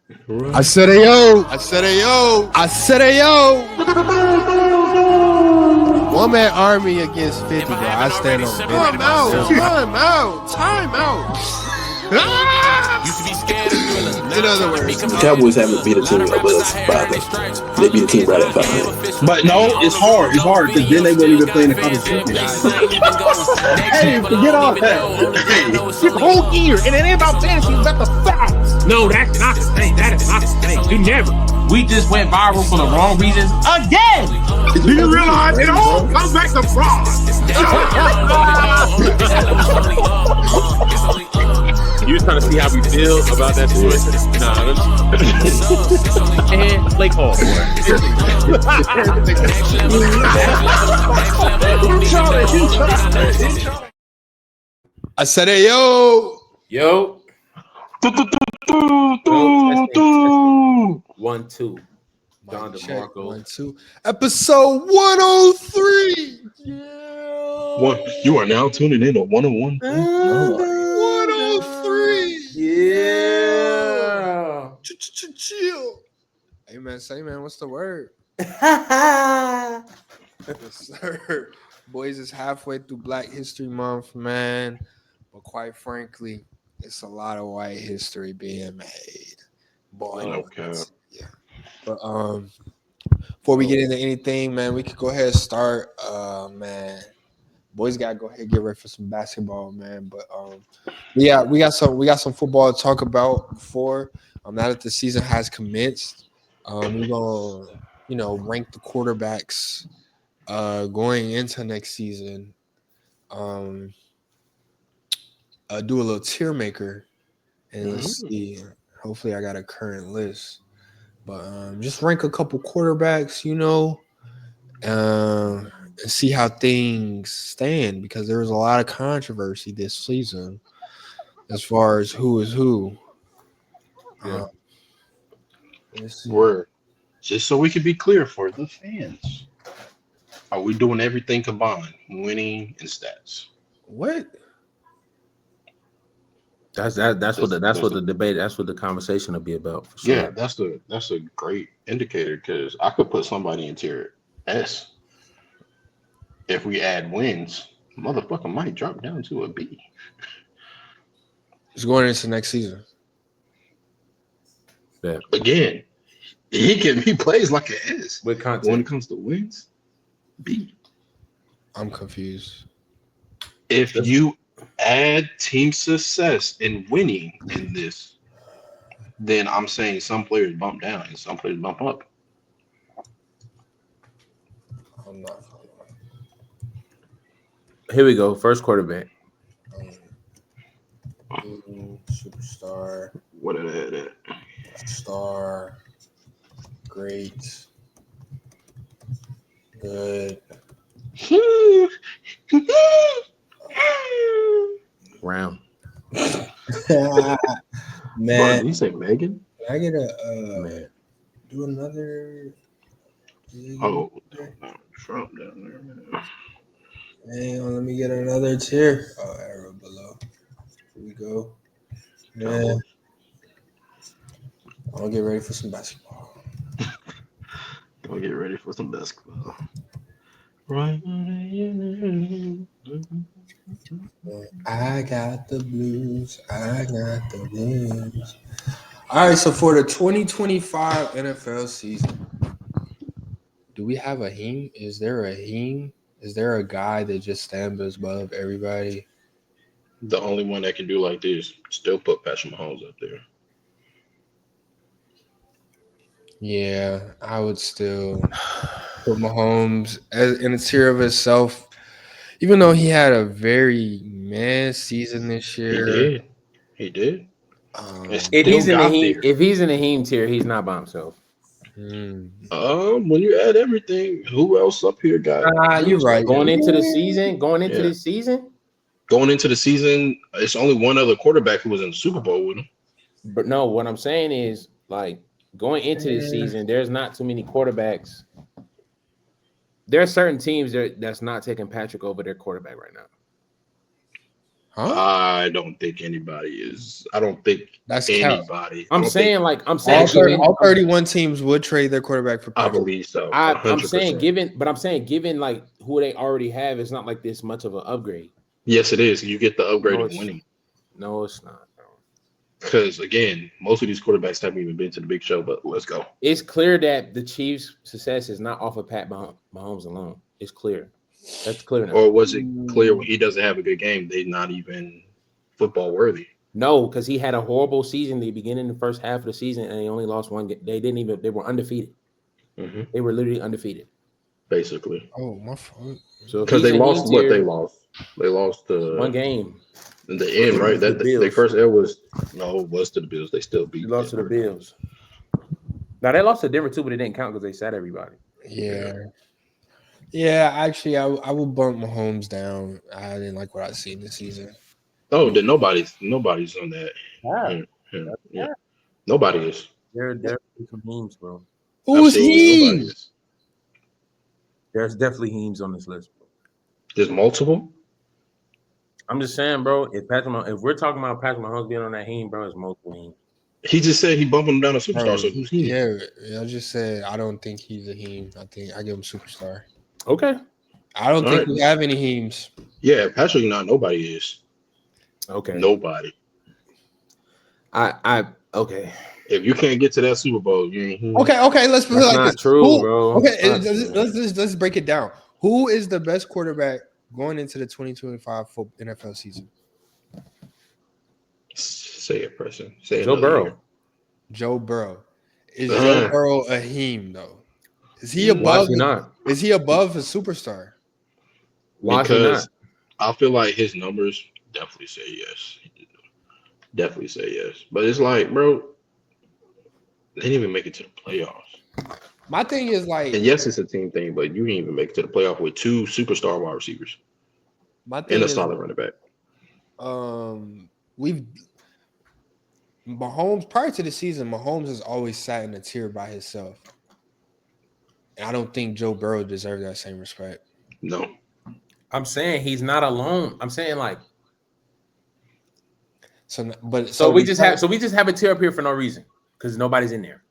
I said AYOO. I said AYOO. I said AYOO. One man army against 50, bro. I stand on business. Time out. Used to be scared of thrillers. In other words, The Cowboys haven't beat a team above 500. They beat a team right at 500. But no, it's hard. It's hard because then they won't even play in the college championship. Hey, forget all that. This whole year, and it ain't about fantasy, it's about the facts. No, that's not the thing. That is not the thing. We never. We just went viral for the wrong reasons again. Do you realize it all comes back to fraud? You was trying to see how we feel about that situation? Nah. And Blake Hall. I said AYOO. Yo. 1, 2. Don DeMarco. 1, 2. Episode 103. Yeah. You are now tuning in to 101. 103. Yeah. Chill. Hey man, say man, what's the word? Yes, sir. Boys, it's halfway through Black History Month, man. But quite frankly, it's a lot of white history being made. Boy, Okay. Yeah. But before we get into anything, man, we could go ahead and start. Man, boys gotta go ahead and get ready for some basketball, man. But yeah, we got some football to talk about before. Now that the season has commenced, we're gonna rank the quarterbacks going into next season. Do a little tier maker, and let's see. Hopefully, I got a current list. But just rank a couple quarterbacks, and see how things stand, because there was a lot of controversy this season as far as who is who. Yeah. Word. Just so we can be clear for the fans, are we doing everything combined, winning and stats? What? That's what the debate. That's what the conversation will be about. For sure. Yeah, that's a great indicator, because I could put somebody in tier S. If we add wins, motherfucker might drop down to a B. It's going into next season. Yeah. Again, he plays like an S. With content. When it comes to wins, B. I'm confused. If you add team success and winning in this, then I'm saying some players bump down and some players bump up. I'm not. Here we go. First quarterback. Superstar. What did I add at? Star. Great. Good. Round. Man, Did you say Megan? can I get Man. do another? Oh, no, Trump down there, man. Hang on, let me get another tier. Oh, arrow below. Here we go. Man, I'll get ready for some basketball. Gonna get ready for some basketball. Right. I got the blues. I got the blues. All right, so for the 2025 NFL season, do we have a heme? Is there a heme? Is there a guy that just stands above everybody? The only one that can do like this, still put Patrick Mahomes up there. Yeah, I would still put Mahomes in a tier of itself, even though he had a very meh season this year. He did. If he's in the heme tier, he's not by himself. When you add everything, who else up here got? You're right. Going into the season, it's only one other quarterback who was in the Super Bowl with him. But no, what I'm saying is, like, going into this season, there's not too many quarterbacks. There are certain teams that's not taking Patrick over their quarterback right now. Huh? I don't think anybody is. I don't think That's cap. anybody. I I'm don't saying think, I'm saying All 31 teams would trade their quarterback for I Patrick. believe so. I'm 100%. saying given like who they already have, it's not like this much of an upgrade. Yes, it is. You get the upgrade No, of it's- winning. No, it's not, bro. Because again, most of these quarterbacks haven't even been to the big show. But let's go. It's clear that the Chiefs' success is not off of Pat Mahomes alone. It's clear. That's clear now. Or was it clear when he doesn't have a good game, they're not even football worthy? No, because he had a horrible season the beginning, the first half of the season, and they only lost one game. They were undefeated. Mm-hmm. They were literally undefeated. Basically. Oh, my fault. So Because they lost what they lost. They lost one game. in the end, right? The That Bills. their first L was to the Bills. They still They beat. lost to the Denver. Bills. Now they lost to Denver too, but it didn't count because they sat everybody. Yeah, actually, I will bump Mahomes down. I didn't like what I seen this season. Oh, then nobody's on that. Yeah. Nobody is. There are some teams, bro. Who's Absolutely nobody he? is. There's definitely teams on this list, bro. There's multiple. I'm just saying, bro. If we're talking about Patrick Mahomes being on that team, bro, it's multiple teams. He just said he bumping him down a superstar. Bro, So who's he? Yeah, I just said I don't think he's a heme. I think I give him superstar. Okay. I don't All think right. we have any hemes. Yeah, Patrick. Nobody is. Okay. Nobody. Okay. If you can't get to that Super Bowl, you ain't. Okay. Let's put it That's like not this. true, bro. Okay, That's not true. let's break it down. Who is the best quarterback going into the 2025 NFL season? Say it, person. Say it. Joe Burrow. Joe Burrow. Is Joe Burrow a heme though? Is he Why above? is he not? Is he above a superstar? Why is he Because not? I feel like his numbers definitely say yes. Definitely say yes. But it's like, bro, they didn't even make it to the playoffs. My thing is like, And yes, it's a team thing, but you didn't even make it to the playoff with two superstar wide receivers my thing and a is, solid running back. we've Mahomes prior to the season, Mahomes has always sat in a tier by himself. And I don't think Joe Burrow deserves that same respect. No. I'm saying he's not alone. I'm saying like So we just have a tier up here for no reason because nobody's in there.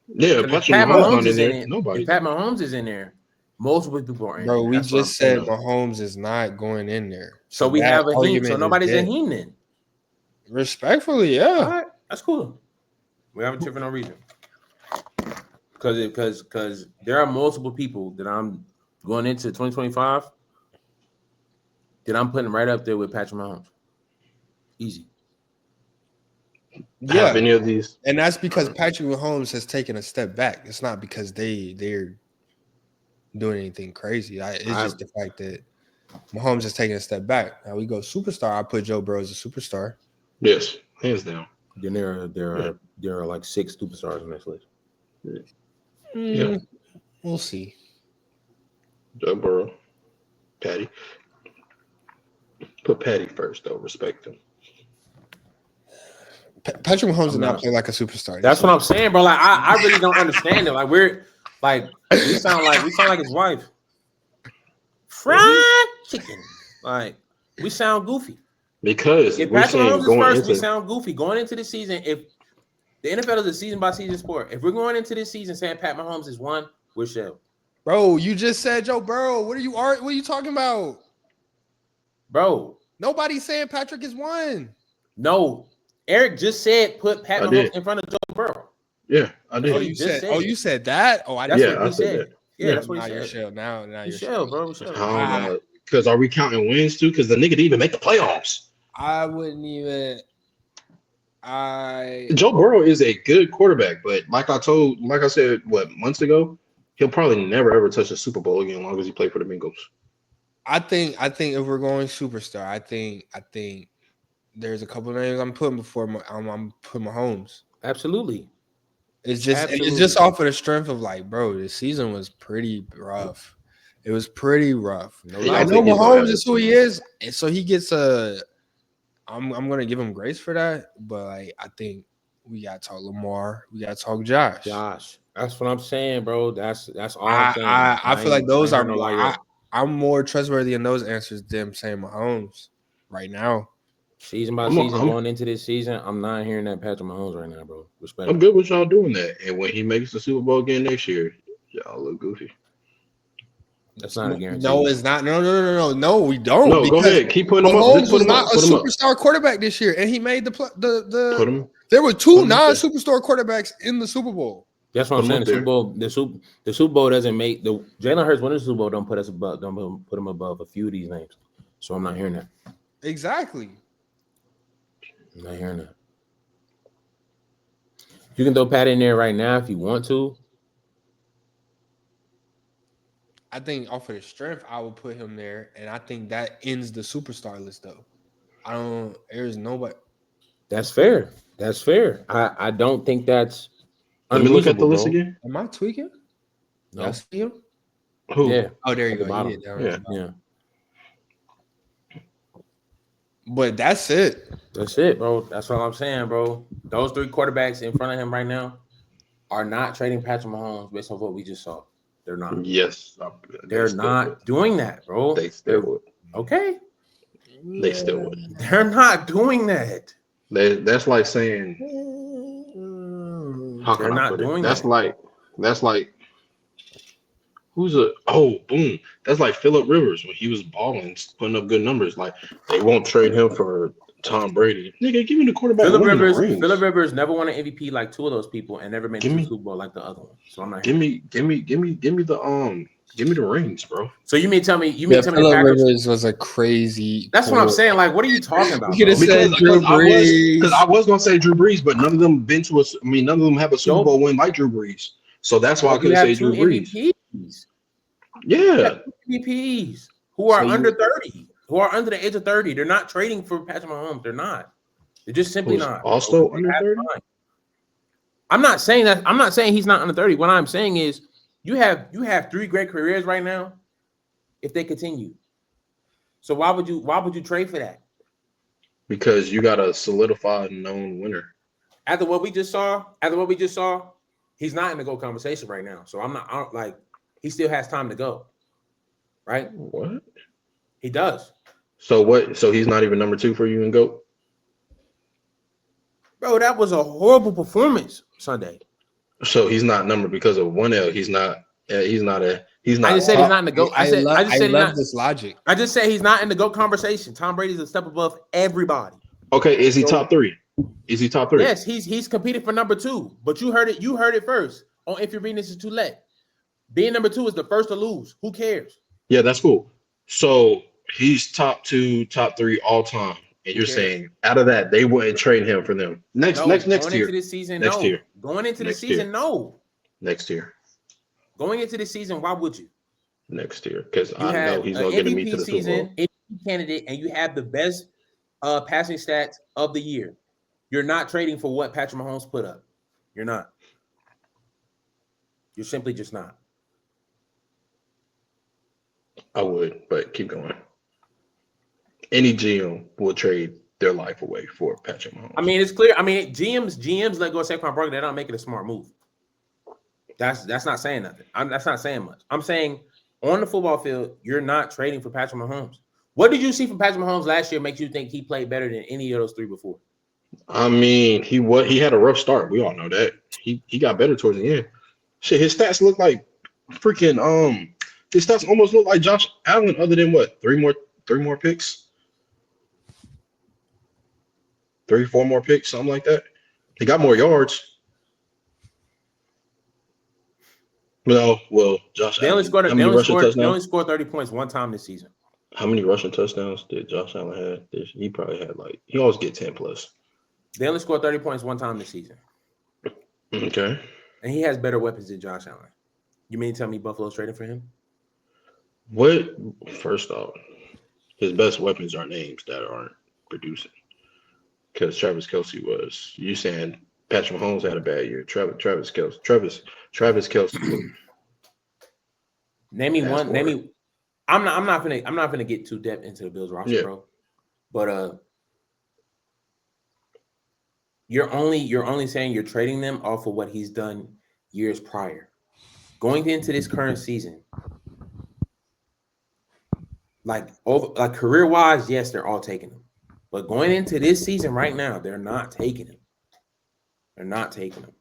Yeah, If Patrick Pat Mahomes Mahomes not is in in there. it, Nobody. if Pat Mahomes is in there, multiple people are in. Bro, there. we That's what I'm just said saying. Mahomes is not going in there. So we that have a heme. argument So is nobody's dead. in heme then. Respectfully, All yeah. right, that's cool. We have a tier for no reason. Because there are multiple people that I'm going into 2025 that I'm putting right up there with Patrick Mahomes. Easy. Yeah. Have any of these? And that's because Patrick Mahomes has taken a step back. It's not because they're doing anything crazy. It's just the fact that Mahomes has taken a step back. Now we go superstar. I put Joe Burrow as a superstar. Yes, hands down. Then there are like 6 superstars on this list. Yeah. We'll see. Joe Burrow, Patty. Put Patty first, though. Respect him. Patrick Mahomes did not play like a superstar. That's what I'm saying, bro. Like I really don't understand it. Like we sound like his wife. Fried chicken. Like we sound goofy. Because If we're Patrick saying Mahomes is going first, into we sound goofy. Going into the season, if the NFL is a season by season sport, if we're going into this season saying Pat Mahomes is one, we're shell. Bro, you just said Joe Burrow. What are you talking about? Bro, Nobody's saying Patrick is one. no. Eric just said put Pat Mahomes in front of Joe Burrow. yeah, I did. Oh, Oh, you said that? Oh, I That's didn't. what he I said said. that. Yeah, that's what Now he you're said. shell. Now You you're shell, bro. Shell. I don't know. Because are we counting wins too? Because the nigga didn't even make the playoffs. I wouldn't even. Joe Burrow is a good quarterback, but like I said, months ago, he'll probably never ever touch a Super Bowl again as long as he played for the Bengals. I think if we're going superstar, I think there's a couple of names I'm putting before I'm putting Mahomes. Absolutely. It's just off of the strength of like, bro, this season was pretty rough. It was pretty rough. I know Mahomes is who he is, and so he gets a. I'm gonna give him grace for that, but like I think we gotta talk Lamar, we gotta talk Josh. That's what I'm saying, bro. That's all I'm saying. I feel like those are no more. I'm more trustworthy in those answers than saying Mahomes right now. Season by season, going into this season, I'm not hearing that Patrick Mahomes right now, bro. Respect. I'm good with y'all doing that. And when he makes the Super Bowl again next year, y'all look goofy. That's not a guarantee. No, it's not. No, we don't. No, go ahead. Keep putting him up. Mahomes Just put was him not up. a Put him up. superstar quarterback this year, and he made the Put him. There were put two him up there. non-superstar quarterbacks in the Super Bowl. That's what I'm Put him saying. up The Super there. Bowl, the Super Bowl doesn't make the Jalen Hurts winning the Super Bowl. Don't put him above a few of these names. So I'm not hearing that. Exactly. I'm not hearing that. You can throw Pat in there right now if you want to. I think off of the strength, I would put him there, and I think that ends the superstar list. Though there's nobody. That's fair. That's fair. I don't think that's. Let me look at the unreasonable, list bro. again. Am I tweaking? No. Y'all see him? Who? Yeah. Oh, there you At the go. bottom. You did that right. Yeah. Yeah. But that's it. That's it, bro. That's all I'm saying, bro. Those three quarterbacks in front of him right now are not trading Patrick Mahomes based on what we just saw. They're not. Yes. They're not doing that, bro. They still would. Okay. They still would. They're not doing that. That's like saying. How They're can I not put it? doing That's that. like. Who's boom. That's like Phillip Rivers when he was balling, putting up good numbers. Like they won't trade him for Tom Brady. Nigga, give me the quarterback. Phillip winning the Rivers rings. never won an MVP like two of those people and never made Give the me- Super Bowl like the other one. So I'm not. Give me the rings, bro. So you mean tell me Yeah, the Phillip Packers? Rivers was a crazy. That's what I'm saying. Like, what are you talking about? You could have bro? said Drew Brees. Because I was gonna say Drew Brees, but none of them been to us. I mean, none of them have a Super Nope. Bowl win like Drew Brees. So that's why I You could have say two Drew Brees. MVPs. Yeah. You have two MVPs who are So you- under 30, who are under the age of 30. They're not trading for Patrick Mahomes. They're not. They're just simply Who's not. also They under have 30? time. I'm not saying that. I'm not saying he's not under 30. What I'm saying is you have three great careers right now if they continue. So why would you trade for that? Because you got a solidified known winner. After what we just saw, he's not in the GOAT conversation right now. So I don't like he still has time to go. Right? What? He does. So what? So he's not even number 2 for you in GOAT? Bro, that was a horrible performance Sunday. So he's not numbered because of 1L. He's not. He's not. I just said he's not in the GOAT. I love this logic. I just said he's not in the GOAT conversation. Tom Brady's a step above everybody. Okay, is he top 3? Is he top 3? Yes, he's competing for number 2. But you heard it first. On If You're Reading This Is Too Late. Being number 2 is the first to lose. Who cares? Yeah, that's cool. So he's top 2, top 3 all time. And you're saying out of that, they wouldn't trade him for them. Next Going year. into this season, Next no. year. Going into the Next season, year. no. Next year. Going into the season, why would you? Next year. Because You I know have he's an gonna get me MVP to the Super Bowl. season, MVP candidate, and you have the best passing stats of the year. You're not trading for what Patrick Mahomes put up. You're not. You're simply just not. I would, but keep going. Any GM will trade their life away for Patrick Mahomes. I mean, it's clear. I mean, GMs let go of Saquon Barkley. They're not making a smart move. That's not saying nothing. That's not saying much. I'm saying on the football field, you're not trading for Patrick Mahomes. What did you see from Patrick Mahomes last year makes you think he played better than any of those three before? I mean, he had a rough start. We all know that. He got better towards the end. Shit, his stats look like freaking his stats almost look like Josh Allen, other than what? 3 more picks? 3-4 more picks, something like that. He got more yards. No, well, Josh They only Allen. scored 30 points one time this season. How many rushing touchdowns did Josh Allen have? He probably had he always get 10 plus. They only scored 30 points one time this season. Okay. And he has better weapons than Josh Allen. You mean to tell me Buffalo's trading for him? What? First off, his best weapons are names that aren't producing. Because Travis Kelce was. You saying Patrick Mahomes had a bad year? Travis Kelce. Name me one. Name me. I'm not gonna get too depth into the Bills roster, bro. But you're only saying you're trading them off of what he's done years prior. Going into this current season, like career wise, yes, they're all taking him. But going into this season right now, they're not taking him. They're not taking him.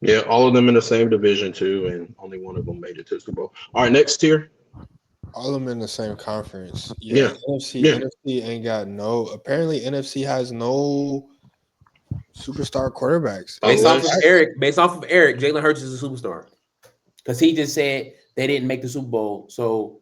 Yeah, all of them in the same division too, and only one of them made it to the Super Bowl. All right, next tier. All of them in the same conference. Yeah. NFC. Yeah. NFC ain't got no. Apparently, NFC has no superstar quarterbacks. Based off Unless- of Eric, Jalen Hurts is a superstar. Because he just said they didn't make the Super Bowl. So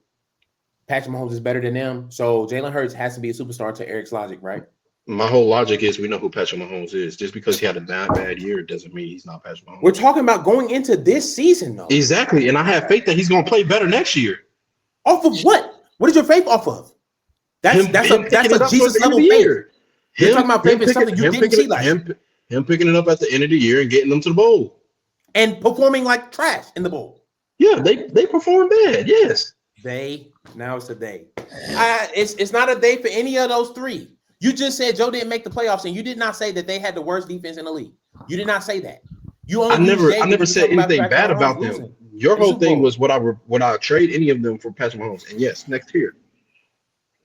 Patrick Mahomes is better than them. So Jalen Hurts has to be a superstar to Eric's logic, right? My whole logic is we know who Patrick Mahomes is. Just because he had a bad year doesn't mean he's not Patrick Mahomes. We're talking about going into this season, though. Exactly, and I have faith that he's going to play better next year. Off of what? What is your faith off of? That's Him picking it a up Jesus towards the end level of the faith. year. You're talking about faith in something you didn't see last year. Him picking it up at the end of the year and getting them to the bowl. And performing like trash in the bowl. Yeah, they performed bad. Yes. Now it's a day. It's not a day for any of those three. You just said Joe didn't make the playoffs, and you did not say that they had the worst defense in the league. You did not say that. I never said anything bad about them. Your whole thing was would I trade any of them for Patrick Mahomes? And yes, next tier.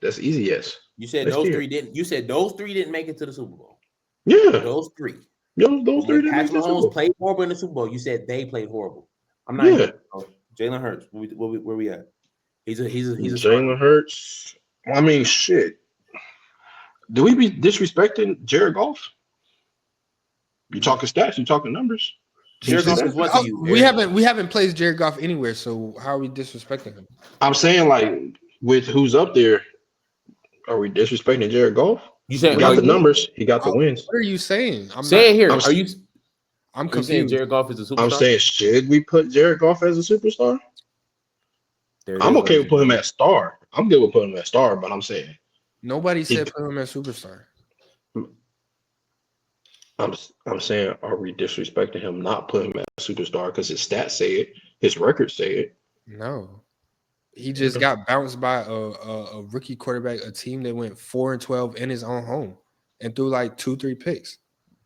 That's easy. Yes. You said next those tier. three didn't. You said those three didn't make it to the Super Bowl. Yeah. Those three. Those three didn't make Patrick the Super Mahomes Bowl. played horrible in the Super Bowl. You said they played horrible. I'm not. Yeah. Jalen Hurts. Where we at? He's a Jalen Hurts. I mean, shit. Do we be disrespecting Jared Goff? You talking stats? You talking numbers? Jared Goff is what to you? We haven't placed Jared Goff anywhere, so how are we disrespecting him? I'm saying, like, with who's up there, are we disrespecting Jared Goff? You said He got the numbers. He got the wins. What are you saying? Say it here. I'm Are you saying confused. Jared Goff is a superstar? I'm saying, should we put Jared Goff as a superstar? I'm okay with putting him as star. I'm good with putting him as star, but I'm saying Nobody said put him as superstar. I'm saying, are we disrespecting him not putting him as a superstar because his stats say it, his records say it? No. He just got bounced by a rookie quarterback, a team that went 4-12 in his own home and threw like 2-3 picks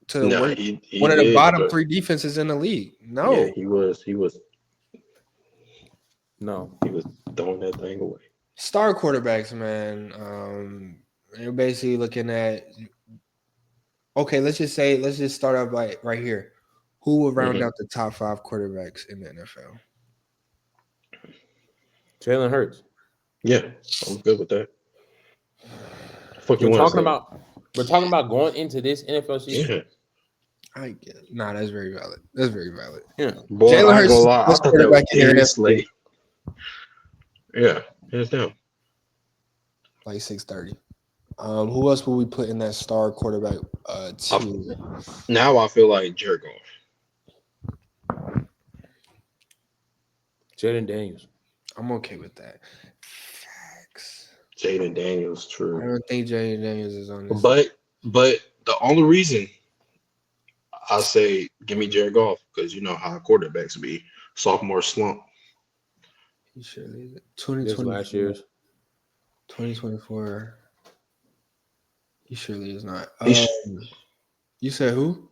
to one of the bottom three defenses in the league. No. Yeah, he was No. he was throwing that thing away. Star quarterbacks, man. You're basically looking at let's just start off like right here. Who will round out the top 5 quarterbacks in the NFL? Jalen Hurts. Yeah, I'm good with that. We're talking about going into this NFL season. Yeah. I get it. Nah, that's very valid. That's very valid. Yeah. Boy, Jalen I ain't gonna lie. I Hurts thought that was in Kenny Slate. Yeah, hands down. Like 6:30. Who else will we put in that star quarterback team? Now I feel like Jared Goff. Jaden Daniels. I'm okay with that. Facts. Jaden Daniels, I true. don't think Jaden Daniels is on this. But the only reason I say give me Jared Goff because you know how quarterbacks be sophomore slump. He surely is. This 2024. last year's. 2024. He surely is not. He's- You said who?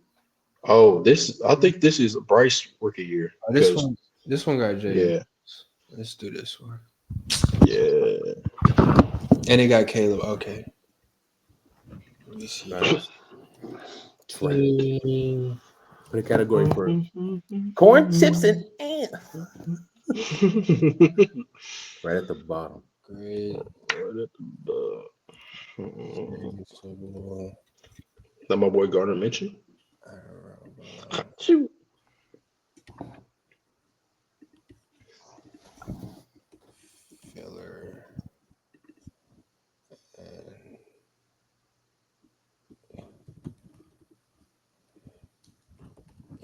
Oh, I think this is Bryce rookie year. This 'cause- one. This one got Jaden. Yeah, Let's do this one. yeah. And it got Caleb. Okay. Let me see. Nice. Put a category for corn, chips, and right at the bottom. Great. That my boy Gardner mentioned. I don't know. Shoot. Filler. And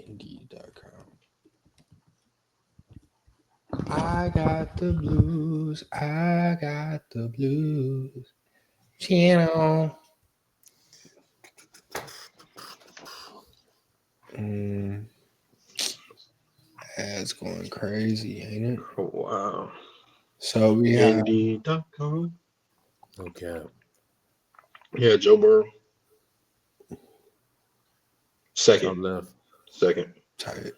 Indeed.com. I got the blues. I got the blues. Channel. That's going crazy, ain't it? Oh, wow. So we have Indeed.com. Okay. Yeah, Joe Burrow. Top Second. left. tight.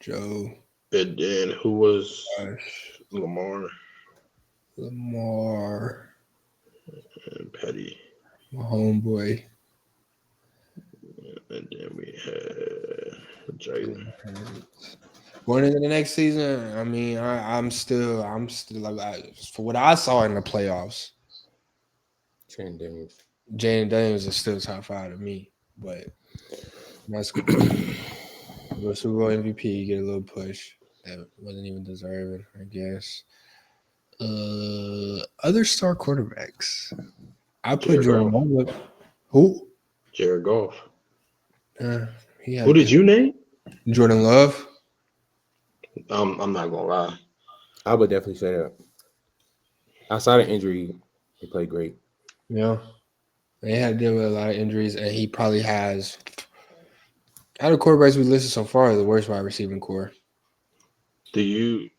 Joe, And then who was Josh, Lamar Lamar, and Petty? My homeboy. And then we had Jalen. Going into the next season, I mean, I'm still like for what I saw in the playoffs. Trent Daniels. Jaden Daniels is still top 5 to me, but that's cool. The Super Bowl MVP, you get a little push that wasn't even deserving, I guess. Other star quarterbacks. I put Jared Jordan Goff. Love. Who? Jared Goff. He had Who did you name? Jordan Love. I'm not gonna lie. I would definitely say that. Outside of injury, he played great. Yeah. They had to deal with a lot of injuries, and he probably has, out of quarterbacks we listed so far, the worst wide receiving core. Weren't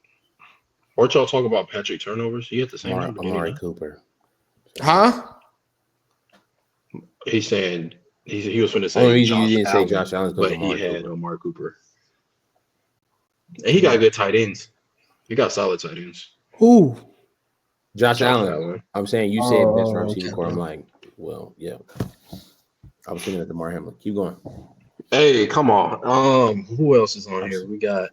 y'all talking about Patrick turnovers? He had the same number. Amari Cooper. Huh? He's saying he was going to say Only reason you Josh didn't Allen, say Josh Allen is but because he Amari had Cooper. Amari Cooper. And he got good tight ends. He got solid tight ends. Who? Josh Allen. I'm saying you said best wide receiving core. Okay. I'm like, well, yeah. I was thinking of DeMar Hamlin. Keep going. Hey, come on. Who else is on here? We got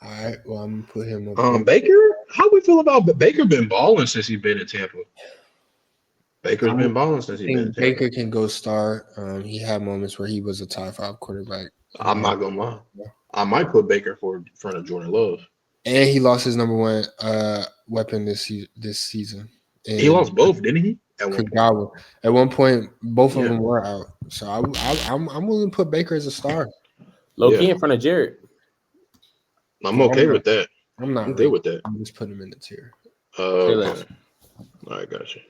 All right. Well, I'm gonna put him up. Baker. How we feel about Baker? Been balling since he's been in Tampa. Baker's been balling since I he's been in think Tampa. Baker can go star. He had moments where he was a top 5 quarterback. I'm not gonna lie. I might put Baker in front of Jordan Love. And he lost his number 1 weapon this season. He lost both, didn't he? At one point, both of them were out. So I'm willing to put Baker as a star. Low key in front of Jared. I'm okay with that. I'm good with that. I'm just putting him in the tier. Okay. All right, gotcha.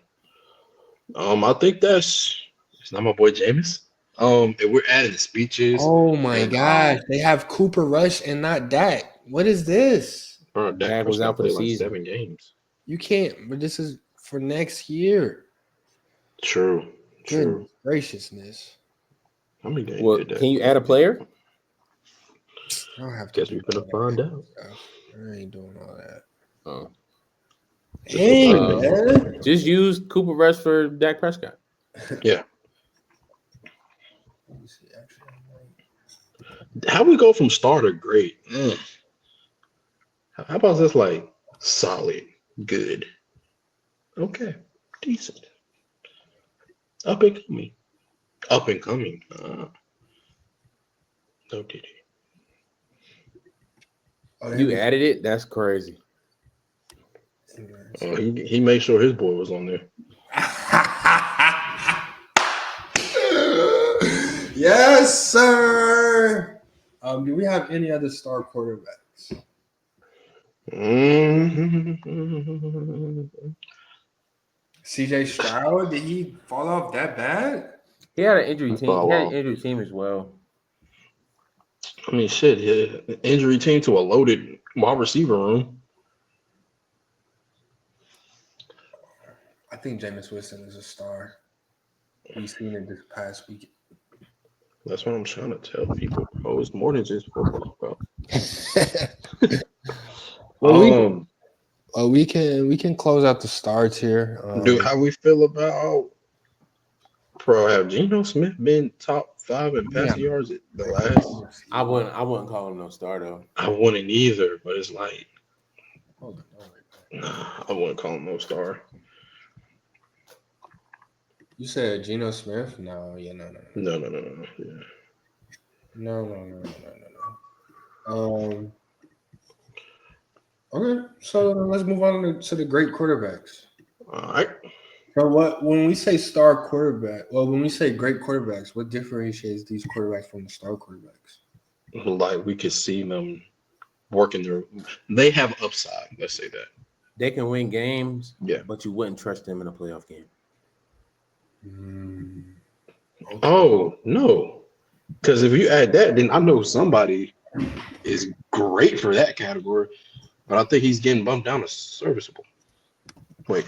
I think it's not my boy Jameis. And we're adding the speeches. Oh my gosh, they have Cooper Rush and not Dak. What is this? Bro, Dak was out for the season. 7 games. You can't, but this is for next year. True. Good graciousness. How many games Well, did that? can you add a player? I don't have to. Guess we're gonna find out. I ain't doing all that. Oh. Hey, man. Just use Cooper Rush for Dak Prescott. Yeah. How we go from star to great? How about this? Like solid, good, okay, decent, up and coming. No, did he? You added it? That's crazy. He made sure his boy was on there. Yes, sir. Do we have any other star quarterbacks? CJ Stroud, did he fall off that bad? He had an injury team. He had an injury team as well. I mean, shit, yeah. Injury team to a loaded wide receiver room. I think Jameis Winston is a star. We've seen it this past week. That's what I'm trying to tell people. Oh, it's more than just football, bro. Well, we can close out the stars here. Dude, how we feel about have Geno Smith been top 5 in passing yards at the last? I wouldn't call him no star though. I wouldn't either, but it's like I wouldn't call him no star. You said Geno Smith? No. Yeah. No. Okay, so let's move on to the great quarterbacks. All right. So when we say star quarterback, when we say great quarterbacks, what differentiates these quarterbacks from the star quarterbacks? Like we could see them working they have upside, let's say that. They can win games, yeah, but you wouldn't trust them in a playoff game. Okay. Oh, no. Because if you add that, then I know somebody is great for that category, but I think he's getting bumped down to serviceable. Wait.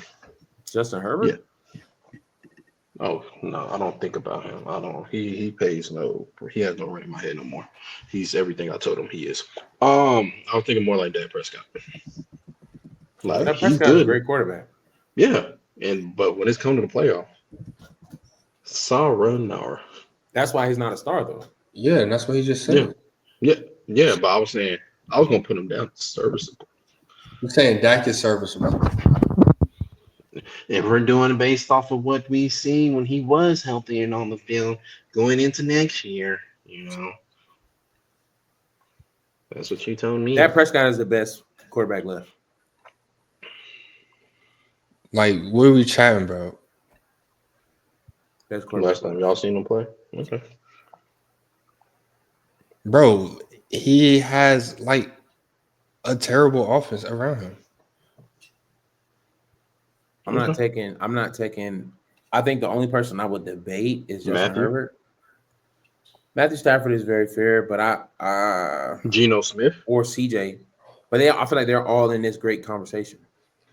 Justin Herbert? Yeah. Oh, no, I don't think about him. I don't. He pays he has no rent in my head no more. He's everything I told him he is. I was thinking more like Dak Prescott. Like, Dak Prescott's a great quarterback. Yeah. But when it's come to the playoff, Sarunar. That's why he's not a star though. Yeah, and that's what he just said. Yeah. But I was saying I was gonna put him down serviceable. You're saying Dak is serviceable. If we're doing it based off of what we see when he was healthy and on the field going into next year, that's what you told me. Dak Prescott is the best quarterback left. Like, what are we chatting, bro? Best quarterback Last time y'all seen him play? Okay. Bro, he has like a terrible offense around him. I'm not taking. I think the only person I would debate is Justin Matthew? Herbert. Matthew Stafford is very fair, but I Geno Smith or CJ, but I feel like they're all in this great conversation.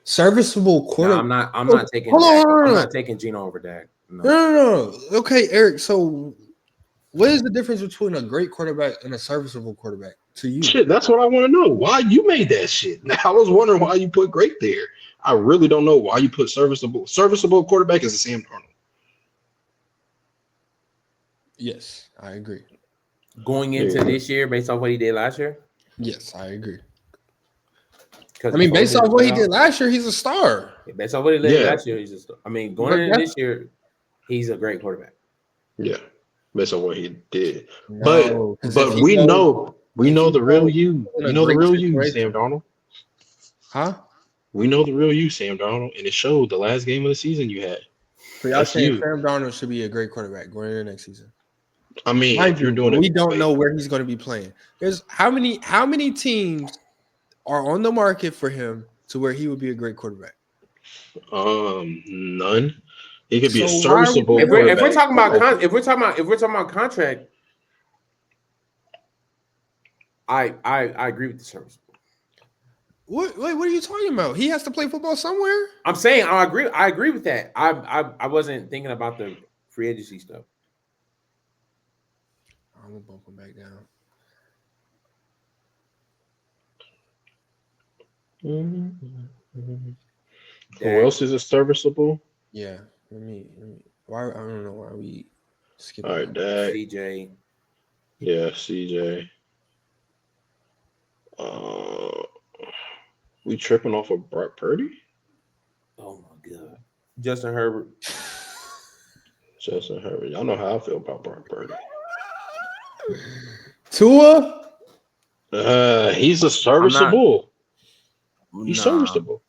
Serviceable No, quarterback. I'm not taking. Hold Dak. on. I'm not taking Geno over Dak. No. No. Okay, Eric. So, what is the difference between a great quarterback and a serviceable quarterback to you? Shit, that's what I want to know. Why you made that shit? I was wondering why you put great there. I really don't know why you put serviceable. Serviceable quarterback is the Sam Darnold. Yes, I agree. Going into this year, based off what he did last year. Yes, I agree. I mean, based off what he did last year, he's a star. Based off what he did last year, he's a star. I mean, going into this year, he's a great quarterback. Yeah, based on what he did. No, but we know the real you. You know the real you, Sam Darnold. Huh? We know the real you, Sam Darnold, and it showed the last game of the season you had. So y'all saying Sam Darnold should be a great quarterback going into next season? I mean, if you're doing it, we don't know where he's going to be playing. There's how many teams are on the market for him to where he would be a great quarterback? None. He could be a serviceable. If we're talking about contract, I agree with the serviceable. What are you talking about? He has to play football somewhere. I'm saying I agree with that. I wasn't thinking about the free agency stuff. I'm gonna bump him back down. Who else is a serviceable? Yeah, let me. Why I don't know why we skip. All right, Dak. CJ. Yeah, CJ. We tripping off of Brock Purdy? Oh my God, Justin Herbert. Justin Herbert. Y'all know how I feel about Brock Purdy. Tua? He's a serviceable. He's serviceable.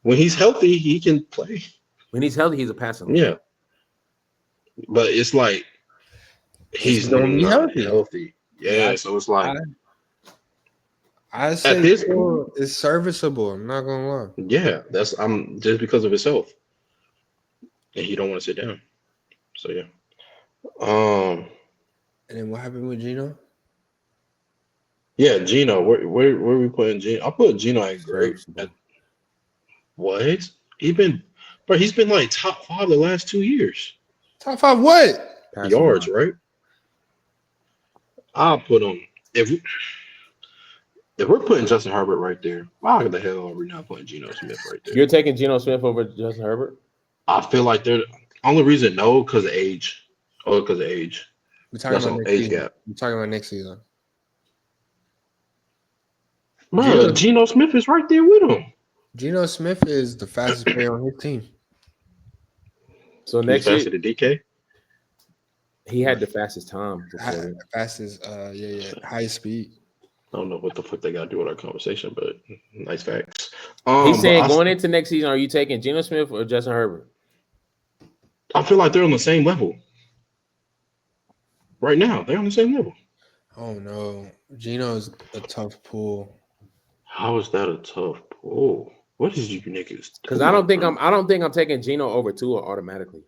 When he's healthy, he can play. When he's healthy, he's a passing. Yeah. But it's like he's not healthy. Yeah, so it's like I say this is serviceable. I'm not gonna lie. Yeah, I'm just because of his health, and he don't want to sit down. So yeah. And then what happened with Geno? Yeah, Geno. Where are we putting Geno? I put Geno at great. What? He's been like top 5 the last 2 years. Top 5 what? Yards, right? I'll put him if we're putting Justin Herbert right there, why the hell are we not putting Geno Smith right there? You're taking Geno Smith over Justin Herbert? I feel like they're only reason because of age. Oh, because of age. We're talking about age gap. We're talking about next season. Bro, Geno Smith is right there with him. Geno Smith is the fastest player on his team. So next year, faster than DK? He had the fastest time. Fastest, highest speed. I don't know what the fuck they got to do with our conversation, but nice facts. He's saying going into next season, are you taking Geno Smith or Justin Herbert? I feel like they're on the same level. Right now, they're on the same level. Oh no, Geno's a tough pull. How is that a tough pull? What is you niggas? Because I don't think I'm taking Geno over Tua automatically.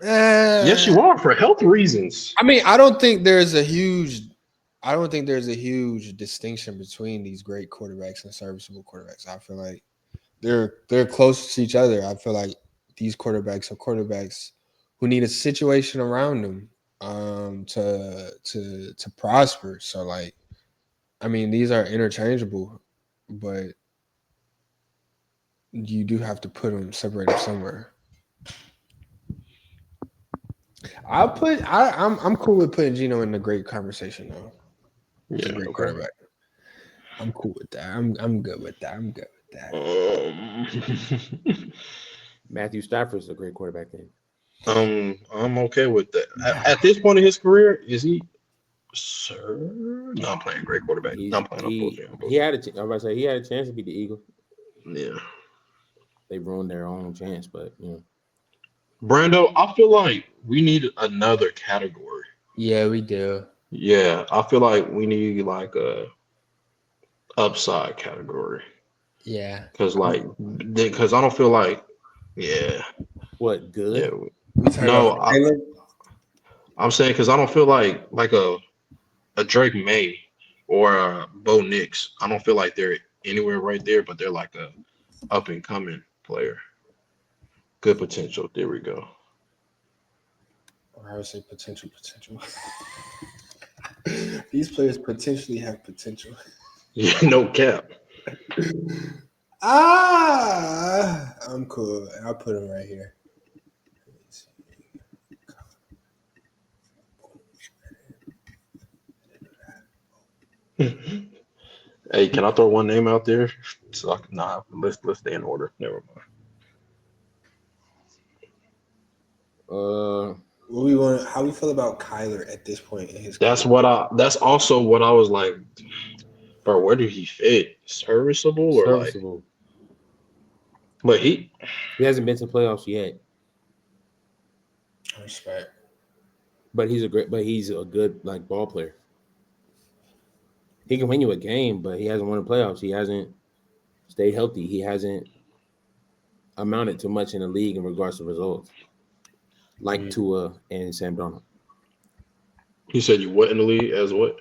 Yes, you are for health reasons. I mean, I don't think there's a huge distinction between these great quarterbacks and serviceable quarterbacks. I feel like they're close to each other. I feel like these quarterbacks are quarterbacks who need a situation around them to prosper. So like, I mean, these are interchangeable, but you do have to separate them somewhere. I'm cool with putting Geno in the great conversation though. He's a Yeah, great okay. quarterback. I'm cool with that. I'm good with that. I'm good with that. Matthew Stafford's a great quarterback then. I'm okay with that. At this point in his career, is he? Sir, no, I'm playing great quarterback. No, I'm playing. I'm bullshit. He had a I was about to say he had a chance to beat the Eagles. Yeah, They ruined their own chance, but Brando, I feel like we need another category. Yeah, we do. Yeah, I feel like we need like a upside category Yeah. because I don't feel like what good? We talking no, about Caleb? I'm saying because I don't feel like a Drake May or a Bo Nix. I don't feel like they're anywhere right there, but they're like a up and coming player. Good potential. There we go. I would say potential. These players potentially have potential. Yeah, no cap. I'm cool. I'll put him right here. Hey, can I throw one name out there? So let's stay in order. Never mind. What we want? How we feel about Kyler at this point in his That's career? that's also what I was like, bro, where do he fit? Serviceable or like Serviceable. but he hasn't been to playoffs yet. Respect. But he's a good like ball player. He can win you a game, but he hasn't won the playoffs. He hasn't stayed healthy. He hasn't amounted to much in the league in regards to results. Like Tua and Sam Darnold. He said you what in the league as what?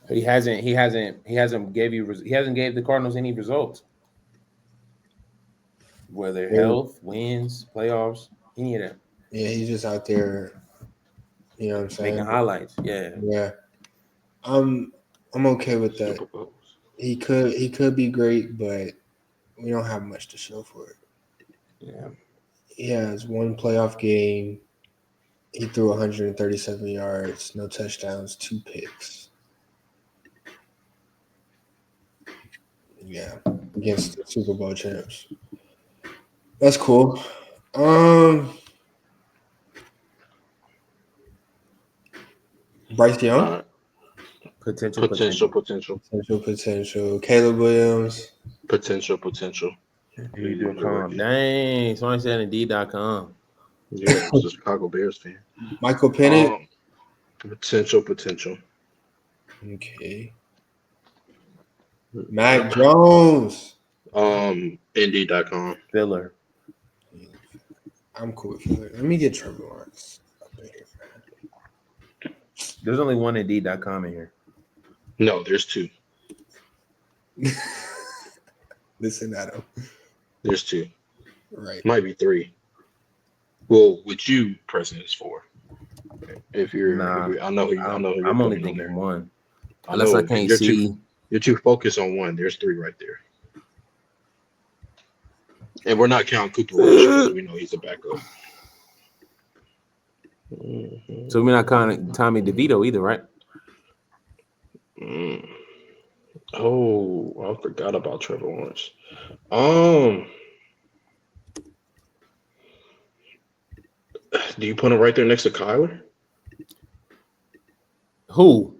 He hasn't gave the Cardinals any results. Whether health, wins, playoffs, any of that. Yeah, he's just out there. You know what I'm saying? Making highlights. Yeah. Yeah. I'm okay with that. He could be great, but we don't have much to show for it. Yeah. He has one playoff game. He threw 137 yards, no touchdowns, 2 picks. Yeah, against the Super Bowl champs. That's cool. Bryce Young. Potential. Caleb Williams. Potential. Indeed.com. Dang, somebody said Indeed.com. Yeah, I was a Chicago Bears fan. Michael Penix. Potential. Okay. Mac Jones. Indeed.com. Filler. I'm cool with Filler. Let me get Trevor Lawrence up in here. There's only one Indeed.com in here. No, there's 2. Listen at him. There's 2. Right. Might be 3. Well, with you pressing is 4. If you're, I know. I'm only thinking 1. Unless I can't see. You're too focused on 1. There's 3 right there. And we're not counting Cooper Rush because we know he's a backup. So we're not counting Tommy DeVito either, right? Oh, I forgot about Trevor Lawrence. Do you put him right there next to Kyler? Who?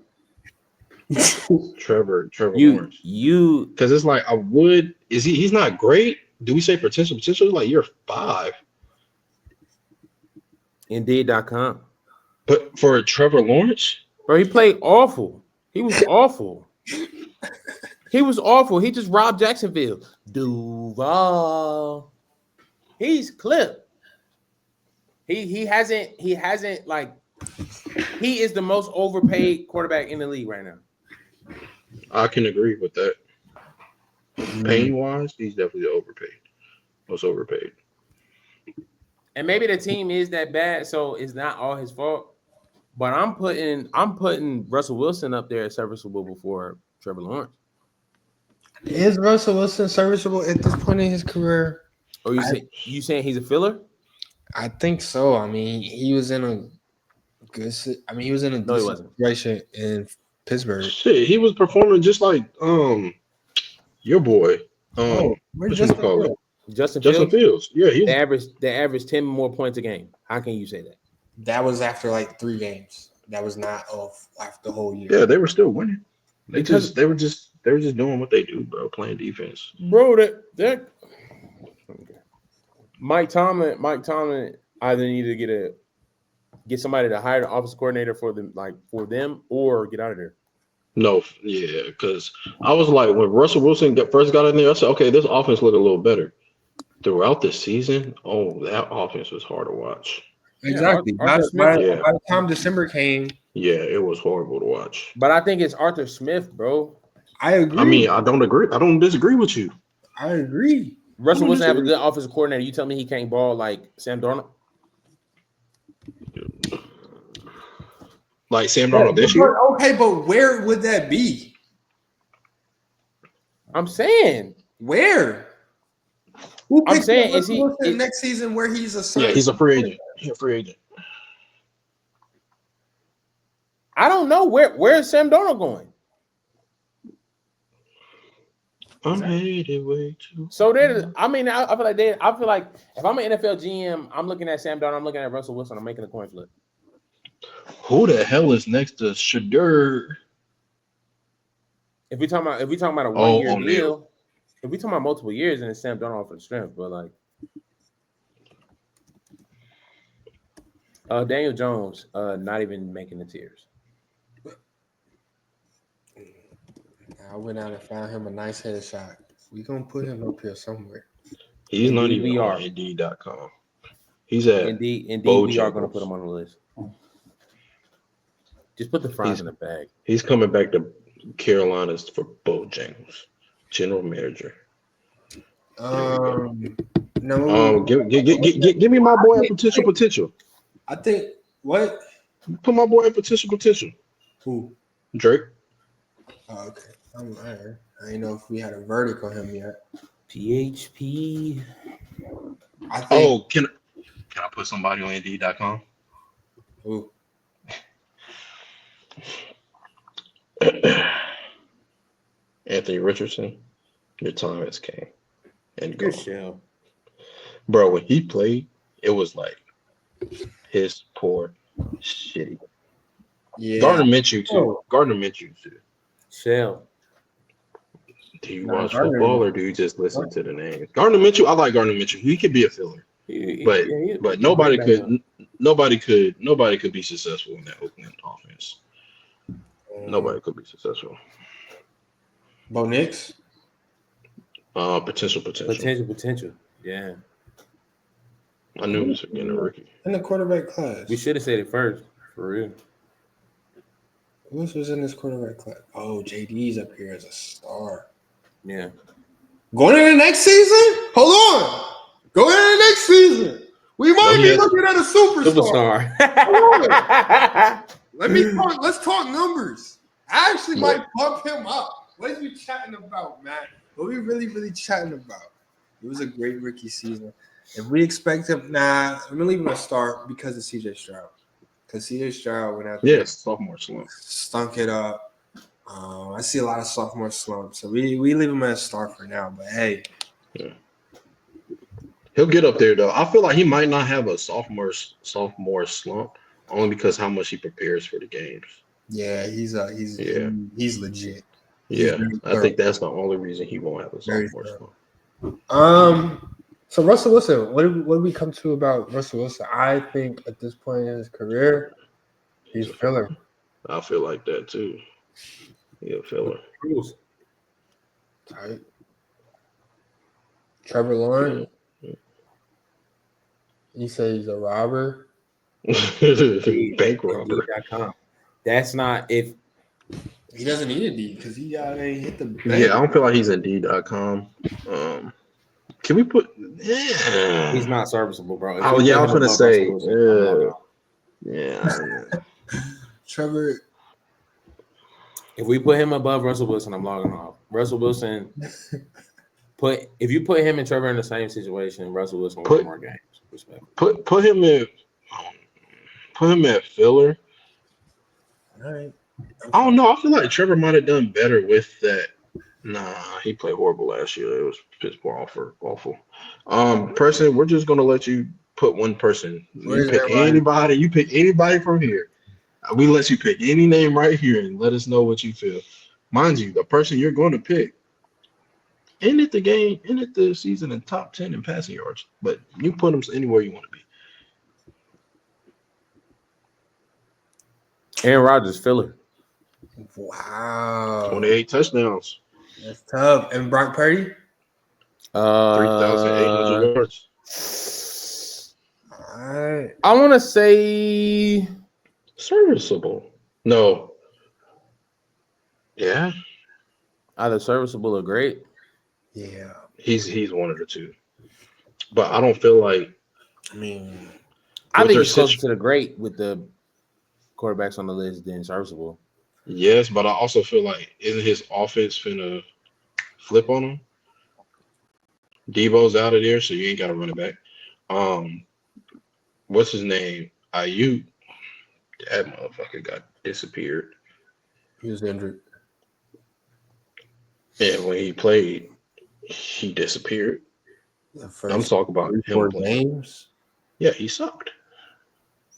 Trevor Lawrence. Because it's like he's not great. Do we say potential? Potentially like you're 5. Indeed.com. But for Trevor Lawrence? Bro, he played awful. He was awful. He just robbed Jacksonville. Duval. He's clipped. He hasn't like he is the most overpaid quarterback in the league right now. I can agree with that. Paying wise, he's definitely overpaid. Most overpaid. And maybe the team is that bad, so it's not all his fault. But I'm putting Russell Wilson up there as serviceable before Trevor Lawrence. Is Russell Wilson serviceable at this point in his career? Or you saying he's a filler? I think so. I mean, he was in a good. He was in a No, he decent wasn't. situation in Pittsburgh. Shit, he was performing just like your boy. Oh, where's What you Justin call it? Fields? Justin Justin Fields, Fields. Yeah, he's they average 10 more points a game. How can you say that? That was after like 3 games. That was not off after the whole year. yeah, they were still winning. Because- They were just doing what they do, bro, playing defense. Bro, that Mike Tomlin either needed to get somebody to hire the office coordinator for them or get out of there. No, yeah, because I was like, when Russell Wilson first got in there, I said, okay, this offense looked a little better. Throughout the season, that offense was hard to watch. Exactly. Yeah, Arthur Smith. By the time December came, Yeah, it was horrible to watch. But I think it's Arthur Smith, bro. I agree. I mean, I don't agree. I don't disagree with you. I agree. Russell Wilson have a good offensive coordinator. You tell me he can't ball like Sam Darnold? Like Sam Darnold this year? Okay, but where would that be? I'm saying. Where? Who I'm picks saying, up is he- Russell Wilson is- next season where he's a Yeah, he's a free agent. He's a free agent. I don't know where's Sam Darnold going. I made it way too. So I feel like if I'm an NFL GM, I'm looking at Sam Darnold, I'm looking at Russell Wilson, I'm making a coin flip. Who the hell is next to Shadur? If we talking about a 1 year O'Neal. deal, if we talking about multiple years, then it's Sam Darnold for the strength. But like Daniel Jones, not even making the tiers. I went out and found him a nice headshot. We gonna put him up here somewhere. He's not Indeed, even we on are. Indeed.com. He's at Indeed, Bojangles. we are going to put him on the list. Just put the fries in the bag. He's coming back to Carolinas for Bojangles, general manager. No. Give me my boy at potential. I think what? Put my boy at potential. Who? Drake. Oh, okay. I'm there. I didn't know if we had a verdict on him yet. PHP. I think. Oh, can I put somebody on Indeed.com? Who? Anthony Richardson. Your time has came and Good gone. shell. Bro, when he played, it was like his poor shitty. Yeah. Gardner Minshew too. Shell. Do you Nah, watch Gardner- football or do you just listen to the names? Gardner Minshew, I like Gardner Minshew. He could be a filler, but nobody could be successful in that Oakland offense. Nobody could be successful. Bo Nix? Potential. Potential. Yeah. I knew he was getting a rookie. In the quarterback class. We should have said it first, for real. Who else was in this quarterback class? Oh, JD's up here as a star. Yeah. Going into the next season? Hold on. Going into the next season. We might be looking at a superstar. Let's talk numbers. I actually might bump him up. What are we chatting about, man? What are we really chatting about? It was a great rookie season. If we expect him, I'm gonna leave him a start because of CJ Stroud. Because CJ Stroud went out there, Sophomore slump. stunk it up. I see a lot of sophomore slumps, so we leave him as a start for now. But hey, he'll get up there though. I feel like he might not have a sophomore slump only because how much he prepares for the games. yeah, he's legit. Yeah, I think that's the only reason he won't have a sophomore slump. So Russell Wilson, what did we come to about Russell Wilson? I think at this point in his career, he's filler. I feel like that too. Yeah, filler. Tight. Trevor Lawrence. You say he's a robber. Bank robber. That's not if He doesn't need a D because he ain't hit the bank. Yeah, I don't feel like he's Indeed.com. Can we put? Yeah. he's not serviceable, bro. If Oh we yeah, I put was him gonna above say. Russell Wilson, Yeah. Trevor. if we put him above Russell Wilson, I'm logging off. Russell Wilson if you put him and Trevor in the same situation, Russell Wilson will win more games. Respect. Put him at filler. All right. I don't know. I feel like Trevor might have done better with that. Nah, he played horrible last year. It was piss poor, awful. Preston, we're just gonna let you put one person. You Where's pick everybody? anybody. You pick anybody from here. We let you pick any name right here and let us know what you feel. Mind you, the person you're going to pick ended the season in top 10 in passing yards. But you put them anywhere you want to be. Aaron Rodgers, filler. Wow. 28 touchdowns, That's tough. And Brock Purdy? 3,800 yards. All right. I want to say Serviceable. No. Yeah, either serviceable or great. Yeah. he's one of the two. But I don't feel like I mean, I with think their he's closer situ- to the great with the quarterbacks on the list than serviceable. yes, but I also feel like isn't his offense finna flip on him? Debo's out of there, so you ain't got to run it back. What's his name? AYOO. That motherfucker got disappeared. he was injured. And when he played, he disappeared. The I'm first talking about him 4 playing. games. Yeah, he sucked.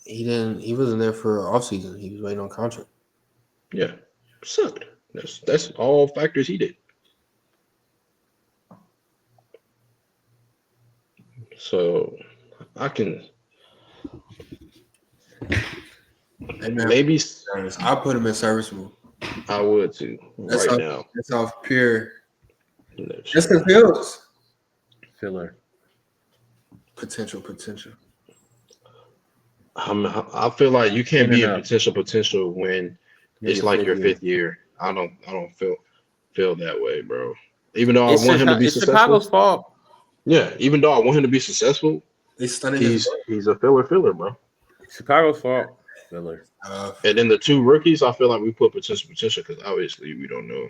He wasn't there for off season. He was waiting on contract. Yeah, sucked. That's all factors he did. So I can Hey, man, maybe I'll put him in serviceable. I would too That's right off, now. That's off pure. No, Justin Fields. Filler. Potential. I feel like you can't be in Enough. potential when You're it's your like fifth your year. 5th year. I don't feel that way, bro. Even though It's I want him to be it's successful. Chicago's fault. Yeah, even though I want him to be successful, They stunning his he's a filler, bro. Chicago's fault. Filler. And then the 2 rookies, I feel like we put potential because obviously we don't know.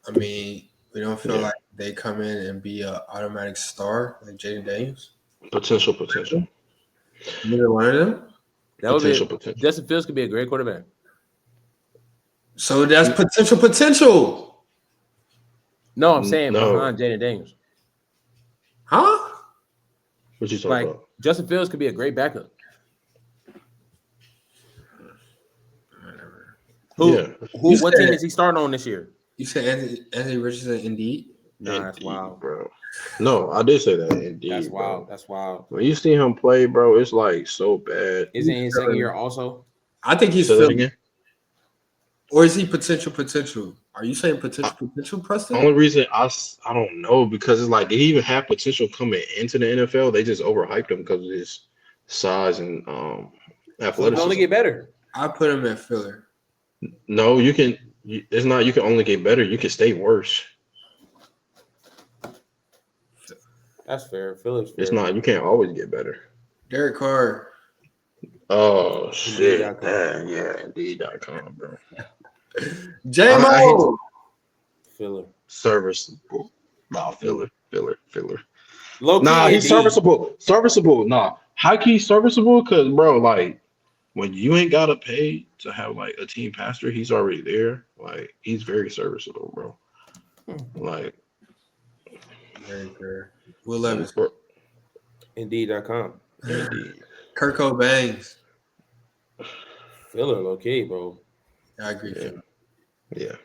I mean, we don't feel Yeah. like they come in and be an automatic star like Jaden Daniels. Potential. Neither one of them. That would be Potential. Justin Fields could be a great quarterback. So that's potential. No, I'm saying No. behind Jaden Daniels. Huh? What you talking Like about? Justin Fields could be a great backup. Yeah. What team is he starting on this year? You said Anthony Richardson, indeed. Nah, that's Indeed, wild. bro. No, I did say that. Indeed, That's bro. wild. That's wild. When you see him play, bro, it's like so bad. Isn't he his second year also? I think he's Say that Philly. again. Or is he potential? Are you saying potential, Preston? Only reason I don't know because it's like did he even have potential coming into the NFL? They just overhyped him because of his size and So he athleticism. can only get better. I put him at filler. No, you can. It's not. You can only get better. You can stay worse. That's fair. Phillips. It's not. You can't always get better. Derek Carr. Oh shit! Indeed.com. Yeah, Indeed.com, bro. J-Mo. Filler. Serviceable. Nah, filler. Low key, Nah, he's Indeed. serviceable. Nah, high key serviceable because bro, like when you ain't gotta pay to have like a team pastor, he's already there. Like he's very serviceable, bro. Like Very fair. Will Levis. bro, Indeed.com. Indeed. Kirk Bangs. Filler, low key, bro. I agree. Yeah. Filler. Yeah.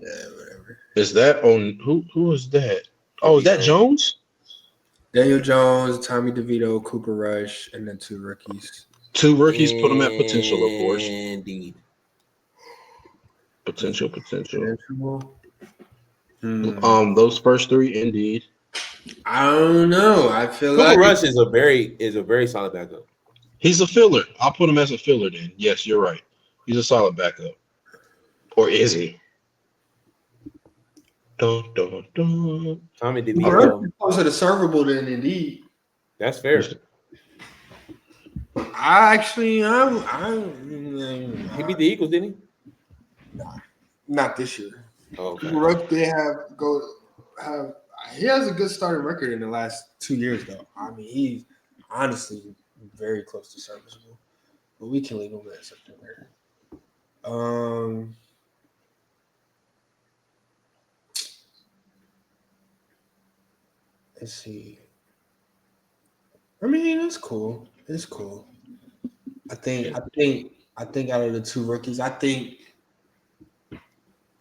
Yeah, whatever. Is that on who is that? Oh, is that Jones? Daniel Jones, Tommy DeVito, Cooper Rush, and then 2 rookies. 2 rookies put him at potential, of course. Indeed. Potential. Hmm. Those first 3, Indeed. I don't know. I feel Cooper like Rush is a very solid backup. He's a filler. I'll put him as a filler then. Yes, you're right. He's a solid backup. Or is he? Dun. Tommy Cooper Rush DeVito. is closer to servable than Indeed. That's fair. I He beat the Eagles, didn't he? not this year. Oh, okay. Cooper Rush did have He has a good starting record in the last 2 years, though. I mean, he's honestly very close to serviceable. But we can leave him at September. Let's see. I mean, it's cool. It's cool. I think out of the two rookies, I think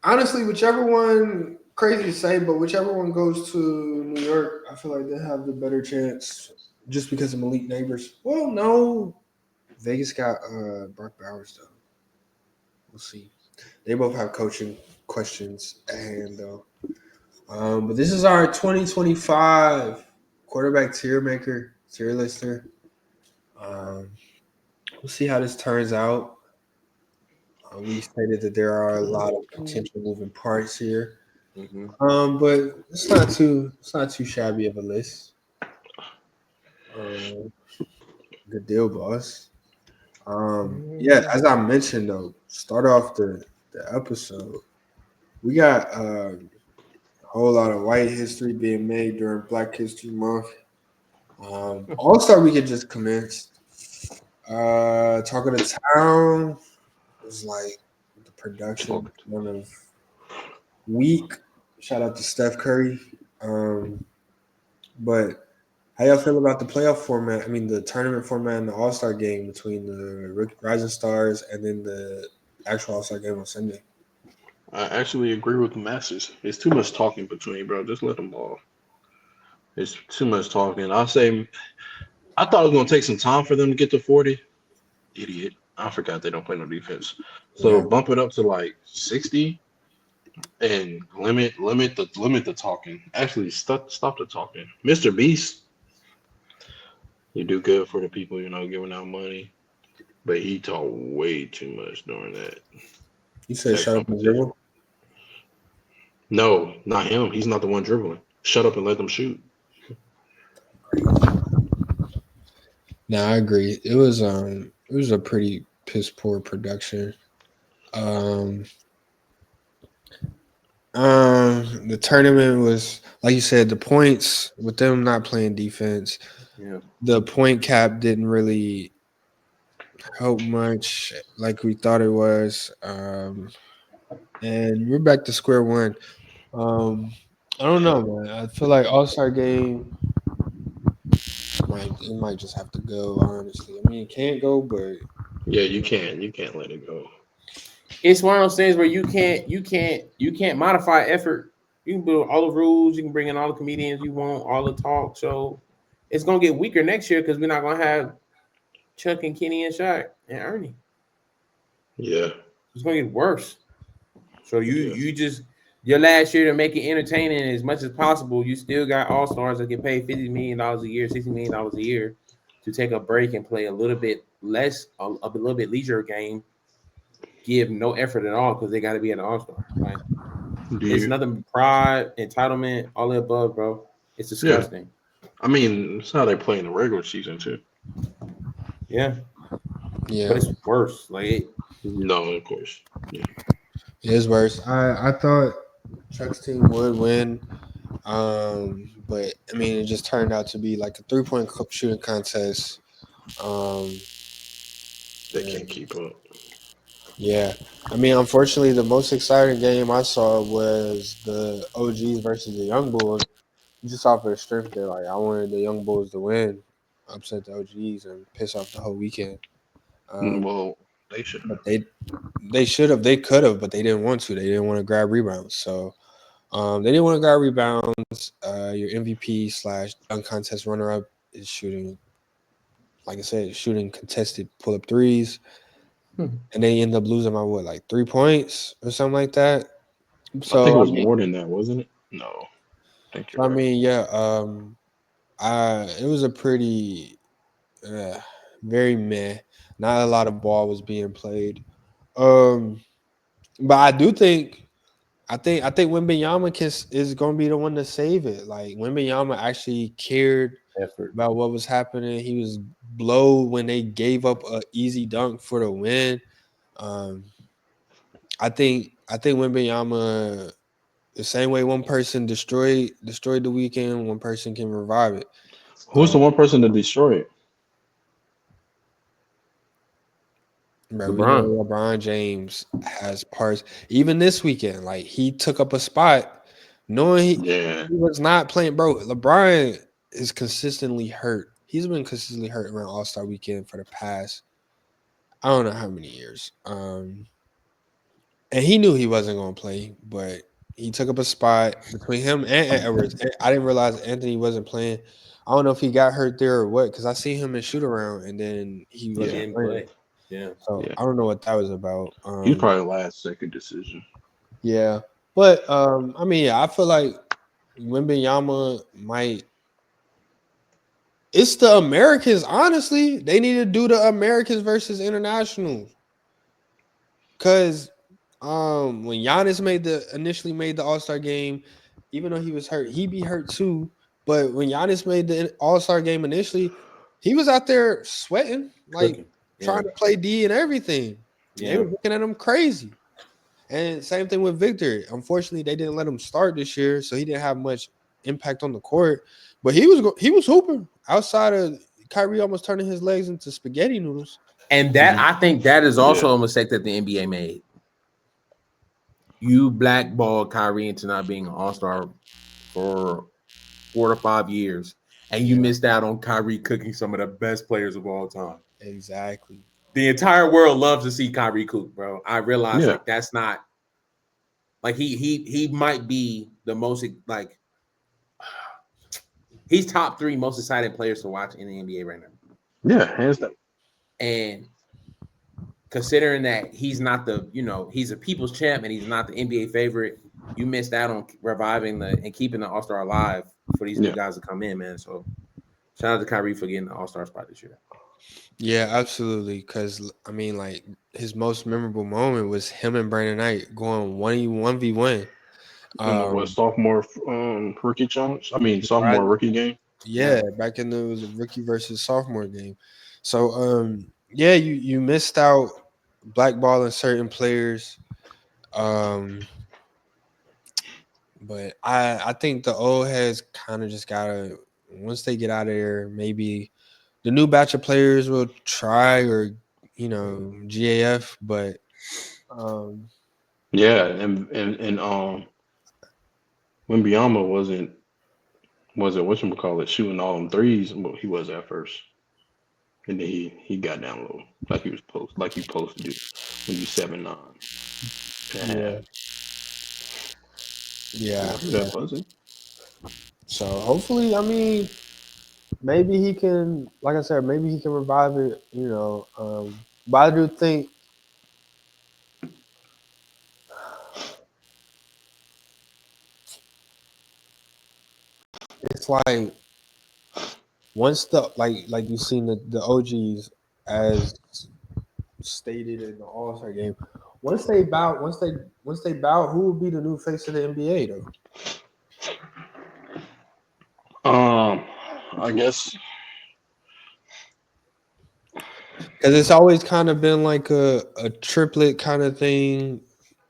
honestly, whichever one crazy to say, but whichever one goes to New York, I feel like they have the better chance just because of Malik Neighbors. Well, no. Vegas got Brock Bowers though. We'll see. They both have coaching questions at hand though. But this is our 2025 quarterback tier lister. We'll see how this turns out. We stated that there are a lot of potential moving parts here, but it's not too shabby of a list. Good deal, boss. Yeah, as I mentioned though, start off the episode. We got a whole lot of white history being made during Black History Month. All-Star Weekend just commenced. Talk of the Town was like the production one of week. Shout out to Steph Curry. But how y'all feel about the playoff format? I mean, the tournament format and the All-Star game between the Rising Stars and then the actual All-Star game on Sunday. I actually agree with the masses. It's too much talking between, bro. Just let them ball. It's too much talking. I thought it was gonna take some time for them to get to 40. Idiot. I forgot they don't play no defense. So bump it up to like 60 and limit the talking. Actually, stop the talking. Mr. Beast, you do good for the people, giving out money. But he talked way too much during that. You said shut up and dribble? No, not him. He's not the one dribbling. Shut up and let them shoot. No, I agree. It was a pretty piss poor production. The tournament was, like you said, the points with them not playing defense. Yeah. The point cap didn't really help much like we thought it was. And we're back to square one. I don't know, man. I feel like All-Star game might just have to go, honestly. I mean, it can't go, but yeah, you can't let it go. It's one of those things where you can't modify effort. You can build all the rules, you can bring in all the comedians you want, all the talk. So it's gonna get weaker next year because we're not gonna have Chuck and Kenny and Shaq and Ernie. Yeah. It's gonna get worse. So you just your last year to make it entertaining as much as possible. You still got all stars that get paid $50 million a year, $60 million a year to take a break and play a little bit less, a little bit leisure game. Give no effort at all because they got to be an all-star. Like it's nothing pride, entitlement, all the above, bro. It's disgusting. Yeah. I mean, it's how they play in the regular season too. Yeah. Yeah. But it's worse. No, of course. Yeah. It is worse. I thought Chuck's team would win. But I mean, it just turned out to be like a 3-point shooting contest. They can't keep up. Yeah. I mean, unfortunately, the most exciting game I saw was the OGs versus the Young Bulls. Just off of the strength there, like I wanted the Young Bulls to win, upset the OGs, and piss off the whole weekend. Well, they should. But they should have, they could have, but they didn't want to. They didn't want to grab rebounds. So they didn't want to grab rebounds. Your MVP / dunk contest runner up is shooting, like I said, shooting contested pull up threes. And they end up losing by 3 points or something like that. So I think it was more than that, wasn't it? No. It was a pretty very meh. Not a lot of ball was being played. But I do think Wembanyama is going to be the one to save it. Like Wembanyama actually cared about what was happening. He was blow when they gave up an easy dunk for the win. I think Wembanyama The same way one person destroyed the weekend, one person can revive it. Who's the one person to destroy it? Bro, we know LeBron James has parts. Even this weekend, like he took up a spot, knowing he was not playing. Bro, LeBron is consistently hurt. He's been consistently hurt around All-Star Weekend for the past, I don't know how many years. And he knew he wasn't going to play, but he took up a spot between him and Edwards. I didn't realize Anthony wasn't playing. I don't know if he got hurt there or what, because I see him in shoot around and then he wasn't playing. Yeah. So I don't know what that was about. He's probably last second decision. Yeah. But I mean, yeah, I feel like Wembanyama might. It's the Americans, honestly. They need to do the Americans versus internationals. Cause when Giannis initially made the All-Star game, even though he was hurt, he'd be hurt too. But when Giannis made the All-Star game initially, he was out there sweating, like trying to play D and everything. Yeah. They were looking at him crazy. And same thing with Victor. Unfortunately, they didn't let him start this year, so he didn't have much impact on the court. But he was hooping outside of Kyrie almost turning his legs into spaghetti noodles. And that I think that is also a mistake that the NBA made. You blackballed Kyrie into not being an All-Star for 4 to 5 years, and you missed out on Kyrie cooking some of the best players of all time. Exactly. The entire world loves to see Kyrie cook, bro. I realize like that's not like he might be the most like he's top 3 most exciting players to watch in the NBA right now. Yeah, hands down. And considering that he's not he's a people's champ and he's not the NBA favorite, you missed out on reviving and keeping the All-Star alive for these new guys to come in, man. So shout out to Kyrie for getting the All-Star spot this year. Yeah, absolutely. Because I mean, like his most memorable moment was him and Brandon Knight going 1v1. Sophomore rookie challenge? I mean, sophomore rookie game. Yeah, back in the rookie versus sophomore game. So yeah, you missed out blackballing certain players. But I think the old heads kind of just gotta, once they get out of there, maybe the new batch of players will try or GAF, but and Wembanyama wasn't shooting all them threes. Well, he was at first, and then he got down low like he was supposed to do when you 7'9". Yeah. That wasn't. So hopefully, I mean, maybe he can, like I said, maybe he can revive it. But I do think it's like once the like you've seen the OGs as stated in the All-Star game. Once they bow, who will be the new face of the NBA though? I guess because it's always kind of been like a triplet kind of thing.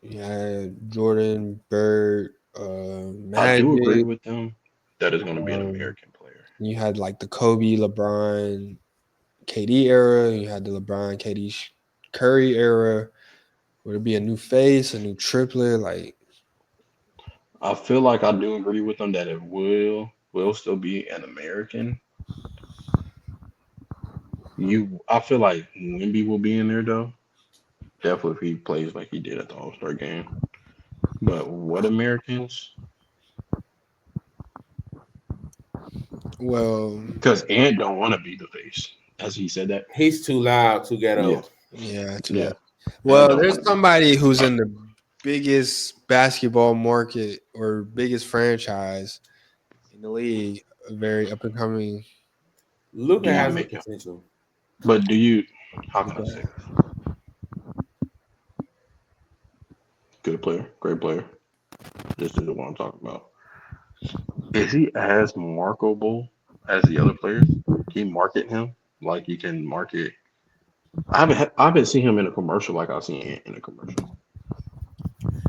Yeah, Jordan, Bird, Magic. I do agree with them. That is going to be an American player. You had like the Kobe, LeBron, KD era. You had the LeBron, KD, Curry era. Would it be a new face, a new triplet? Like, I feel like I do agree with them that it will still be an American. I feel like Wemby will be in there though. Definitely if he plays like he did at the All-Star game. But what Americans? Well, because Ant don't want to be the face. As he said that. He's too loud, too ghetto. Yeah, too loud. Well, there's somebody who's in the biggest basketball market or biggest franchise in the league, a very up and coming. Luka has the potential. But how can I say this? Good player, great player. This is the one I'm talking about. Is he as marketable as the other players? Can you market him like you can market? I haven't seen him in a commercial like I've seen in a commercial.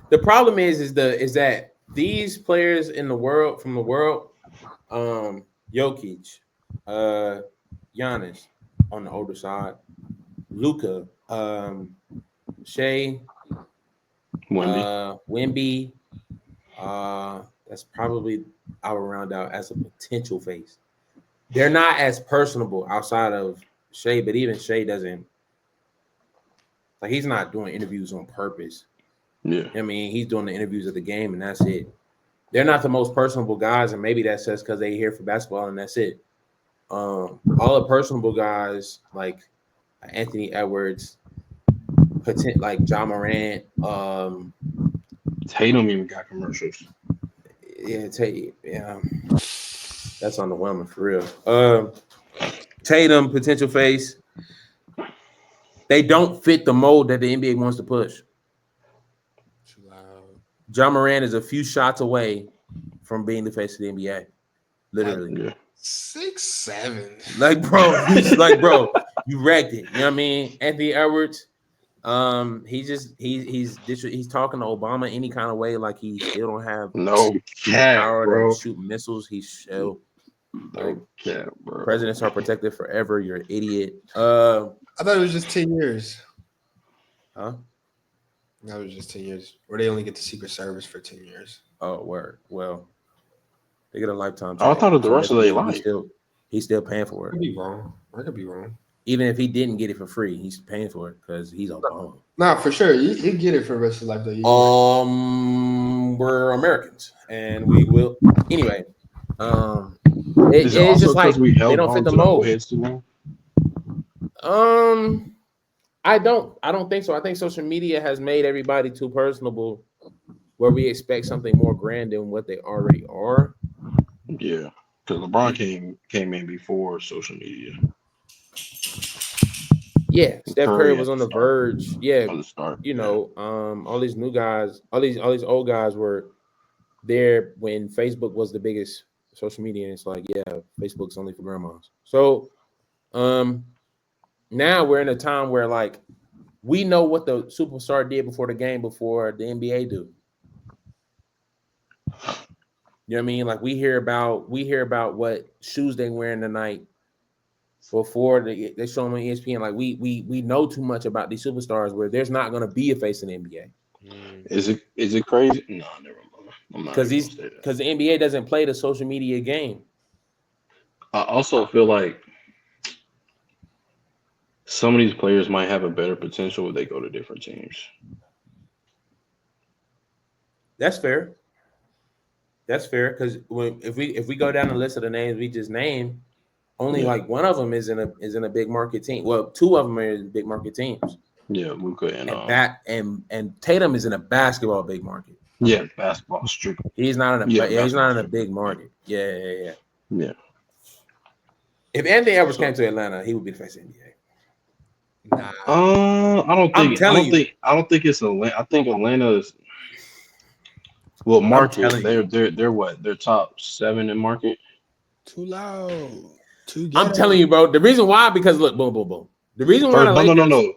The problem is that these players in the world from the world, Jokic, Giannis on the older side, Luka, Shea, Wemby. That's probably I would round out as a potential face. They're not as personable outside of Shea, but even Shea doesn't like he's not doing interviews on purpose. Yeah. I mean, he's doing the interviews of the game, and that's it. They're not the most personable guys, and maybe that's just because they're here for basketball, and that's it. All the personable guys like Anthony Edwards, like Ja Morant, Tatum even got commercials. yeah, that's underwhelming for real. Tatum, potential face. They don't fit the mold that the NBA wants to push. Ja Morant is a few shots away from being the face of the NBA. Literally. Yeah. 6'7". Like, bro, he's like, bro, you wrecked it. You know what I mean? Anthony Edwards, he's talking to Obama any kind of way, like he still don't have No cap, power bro. to shoot missiles. He's shell. No cap, bro. Presidents are protected forever. You're an idiot. I thought it was just 10 years. Huh? That was just 10 years. Or they only get the Secret Service for 10 years. Oh, word. Well, they get a lifetime. I thought it was the rest of their life. He's still paying for I it. could be wrong. I could be wrong. Even if he didn't get it for free, he's paying for it because he's Obama. Nah, for sure. He'll get it for the rest of his life, though. We're Americans, and we will anyway. Is it it's also just like we held they don't on fit the to the mold. heads too long? I don't think so. I think social media has made everybody too personable, where we expect something more grand than what they already are. Yeah, because LeBron came in before social media. Yeah, Steph Curry was on the start. verge. Yeah, On the start, you know, all these new guys, all these old guys were there when Facebook was the biggest social media, and it's like, yeah, Facebook's only for grandmas. So, now we're in a time where like we know what the superstar did before the game before the NBA do. You know what I mean? Like we hear about what shoes they wearing tonight before they show them on ESPN. Like we know too much about these superstars where there's not going to be a face in the NBA. Is it crazy? No, never mind. I'm not Because the NBA doesn't play the social media game. I also feel like some of these players might have a better potential if they go to different teams. That's fair. That's fair because if we go down the list of the names we just named, only like one of them is in a big market team. Well, two of them are in big market teams. Yeah, Luka and Tatum is in a basketball big market. Yeah, basketball strictly. He's not in he's not in a big market. Yeah. If Anthony Edwards came to Atlanta, he would be the face of the NBA. Nah. I don't think it's Atlanta. I think Atlanta is. Well, market. They're what? They're top 7 in market. Too loud. I'm telling you, bro. The reason why, because look, boom. The reason why no.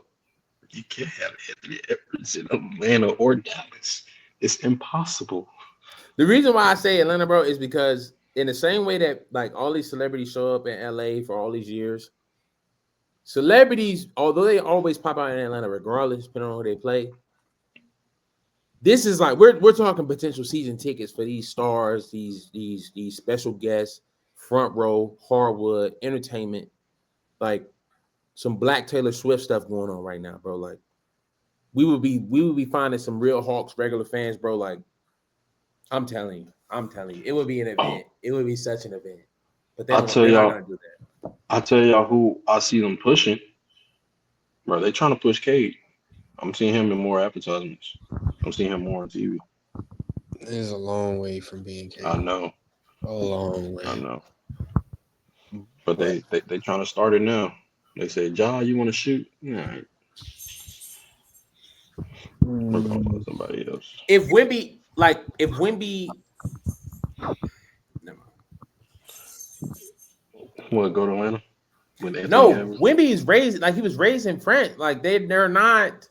You can't have Anthony Edwards in Atlanta or Dallas. It's impossible. The reason why I say Atlanta, bro, is because in the same way that like all these celebrities show up in LA for all these years, celebrities, although they always pop out in Atlanta, regardless, depending on who they play. This is like we're talking potential season tickets for these stars, these special guests, front row, hardwood, entertainment, like some Black Taylor Swift stuff going on right now, bro. Like we would be finding some real Hawks regular fans, bro. Like I'm telling you, it would be an event. It would be such an event. But they're not gonna do that. I'll tell y'all who I see them pushing. Bro, they trying to push Cade. I'm seeing him in more advertisements. I'm seeing him more on TV. It is a long way from being Cade. I know. A long way. I know. But they trying to start it now. They say, Ja, you want to shoot? All right. We're going to somebody else. If Wemby, never mind. Want to go to Atlanta? No, Wemby is raised like he was raised in France. Like they're not.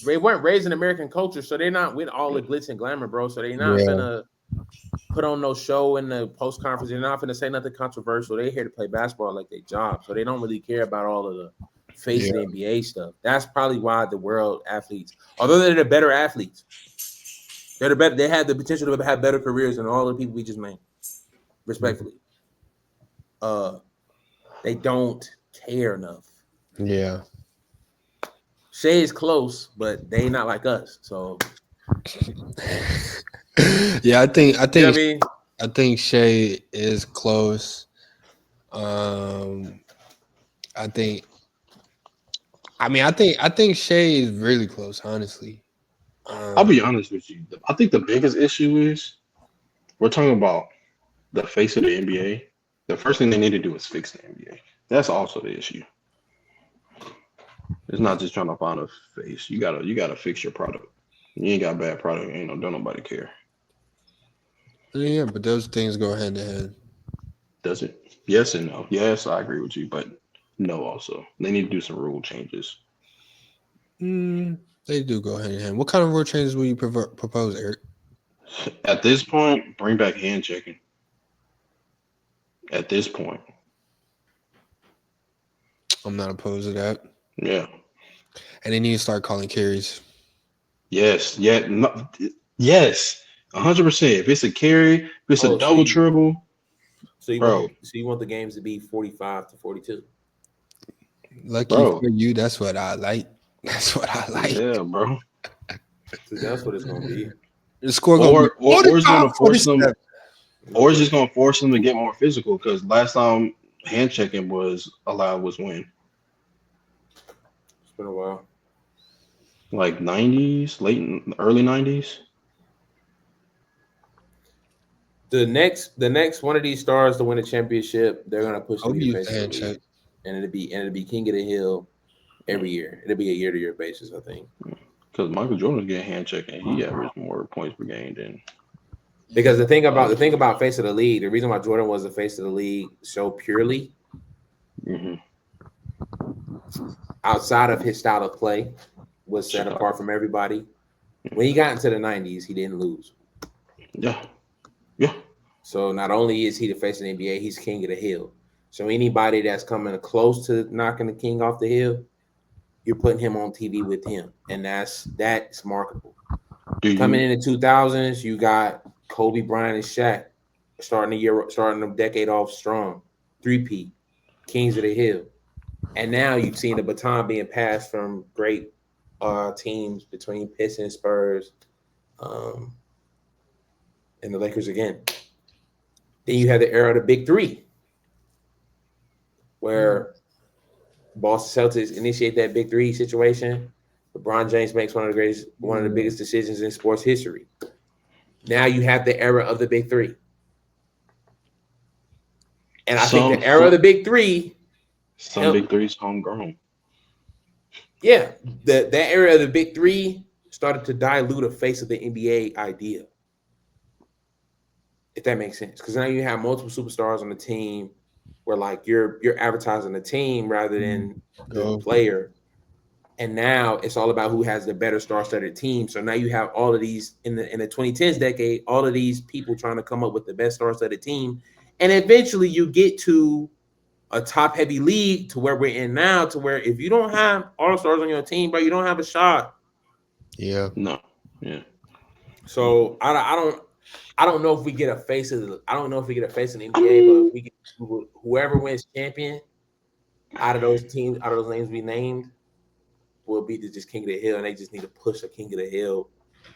They weren't raised in American culture, so they're not with all the glitz and glamour, bro. So they're not gonna put on no show in the post conference. They're not gonna say nothing controversial. They're here to play basketball like their job, so they don't really care about all of the face of the NBA stuff. That's probably why the world athletes, although they're the better athletes, they're the better. They have the potential to have better careers than all the people we just named. Respectfully, they don't care enough. Yeah. Shea is close, but they not like us. So Yeah, I think you know what I mean? I think Shea is close. I think Shea is really close, honestly. I'll be honest with you. I think the biggest issue is we're talking about the face of the NBA. The first thing they need to do is fix the NBA. That's also the issue. It's not just trying to find a face. You gotta fix your product. You ain't got a bad product, don't nobody care. Yeah, but those things go hand in hand. Does it? Yes and no. Yes, I agree with you, but no also. They need to do some rule changes. They do go hand in hand. What kind of rule changes will you propose, Eric? At this point, bring back hand checking. At this point. I'm not opposed to that. Yeah. And they need to start calling carries. Yes. Yeah. No, yes. 100%. If it's a carry, if it's a double triple. So you want the games to be 45-42. Lucky for you, that's what I like. That's what I like. Yeah, bro. So that's what it's gonna be. The score or it's gonna force them, or it's just gonna force them to get more physical because last time hand checking was allowed was when? It's been a while. Like 90s, early 90s. The next one of these stars to win a championship, they're gonna push them to hand check. And it'll be King of the Hill every year. It'll be a year-to-year basis, I think. Because Michael Jordan's getting hand checking, he averaged more points per game than. Because the thing about face of the league, the reason why Jordan was the face of the league so purely, outside of his style of play, was set apart from everybody. When he got into the 90s, he didn't lose. Yeah. So not only is he the face of the NBA, he's King of the Hill. So anybody that's coming close to knocking the king off the hill, you're putting him on TV with him, and that's marketable. Coming in the 2000s, you got Kobe Bryant and Shaq starting the decade off strong, 3P, Kings of the Hill, and now you've seen the baton being passed from great teams between Pistons, Spurs, and the Lakers again. Then you have the era of the Big Three, where Boston Celtics initiate that Big Three situation. LeBron James makes one of the biggest decisions in sports history. Now you have the era of the Big Three. And I think the era of the Big Three. Some Big Three's homegrown. Yeah. That era of the Big Three started to dilute a face of the NBA idea. If that makes sense. Because now you have multiple superstars on the team where like you're advertising the team rather than the player. And now it's all about who has the better star-studded team. So now you have all of these in the 2010s decade, all of these people trying to come up with the best star-studded team. And eventually you get to a top-heavy league to where we're in now, to where if you don't have all-stars on your team, bro, you don't have a shot. Yeah. No. Yeah. So I don't know if we get a face of the NBA, but whoever wins champion out of those names we named will be just King of the Hill, and they just need to push a King of the Hill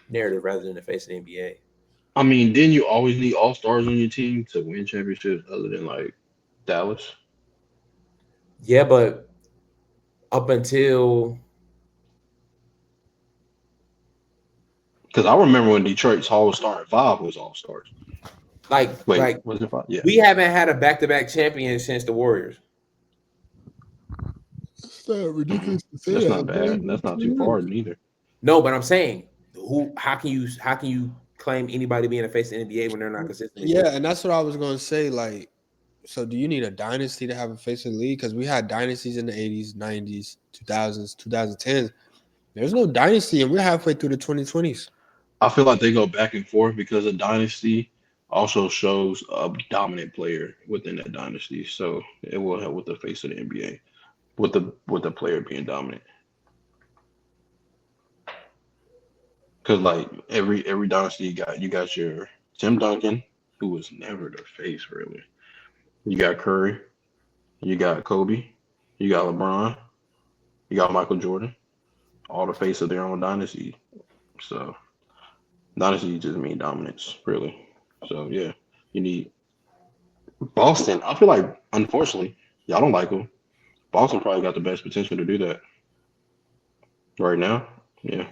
narrative rather than the face of the NBA. I mean, didn't you always need all stars on your team to win championships other than like Dallas? Yeah, but up until because I remember when Detroit's Hall starting five was all stars. Was it five? Yeah. We haven't had a back-to-back champion since the Warriors. It's not ridiculous to say That's that, not bad. man. That's not too far neither. No, but I'm saying, how can you claim anybody being a face of the NBA when they're not consistent? Yeah, and that's what I was going to say. Like, so do you need a dynasty to have a face of the league? Because we had dynasties in the 80s, 90s, 2000s, 2010s. There's no dynasty, and we're halfway through the 2020s. I feel like they go back and forth because a dynasty also shows a dominant player within that dynasty. So it will help with the face of the NBA, with the player being dominant. Because like every dynasty you got your Tim Duncan, who was never the face really. You got Curry, you got Kobe, you got LeBron, you got Michael Jordan, all the face of their own dynasty. So dynasty just mean dominance, really. So yeah, you need Boston. I feel like unfortunately, y'all don't like them. Boston probably got the best potential to do that right now. Yeah.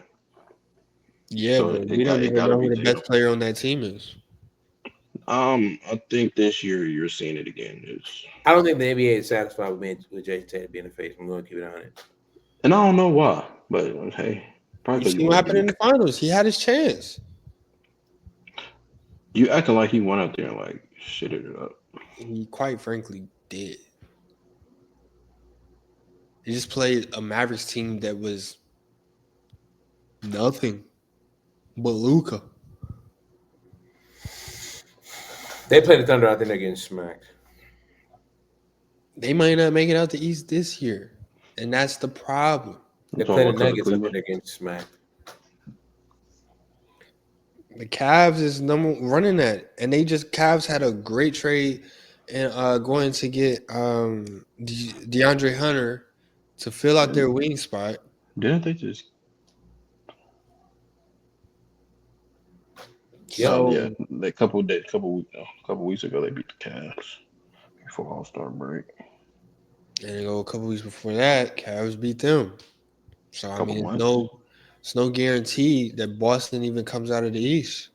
Yeah, So but we don't it even got to know be who the Tatum. best player on that team is. I think this year you're seeing it again. It's, I don't think the NBA is satisfied with Jason Tatum being the face. I'm going to keep it on it. and I don't know why, but hey, probably You because see what happened in the finals. He had his chance. you acting like he went out there and like shitted it up. He quite frankly did. He just played a Mavericks team that was nothing but Luka. They play the Thunder. I think they're getting smacked. They might not make it out the East this year, and that's the problem. They So play the what, 'cause of Nuggets. I think Cleveland? they're getting smacked. The Cavs is running that, and Cavs had a great trade and going to get DeAndre Hunter to fill out their wing spot. Didn't they just? So Yeah, a couple weeks ago they beat the Cavs before All-Star break. and a couple weeks before that, Cavs beat them. So I Couple mean, months. it's no guarantee that Boston even comes out of the East.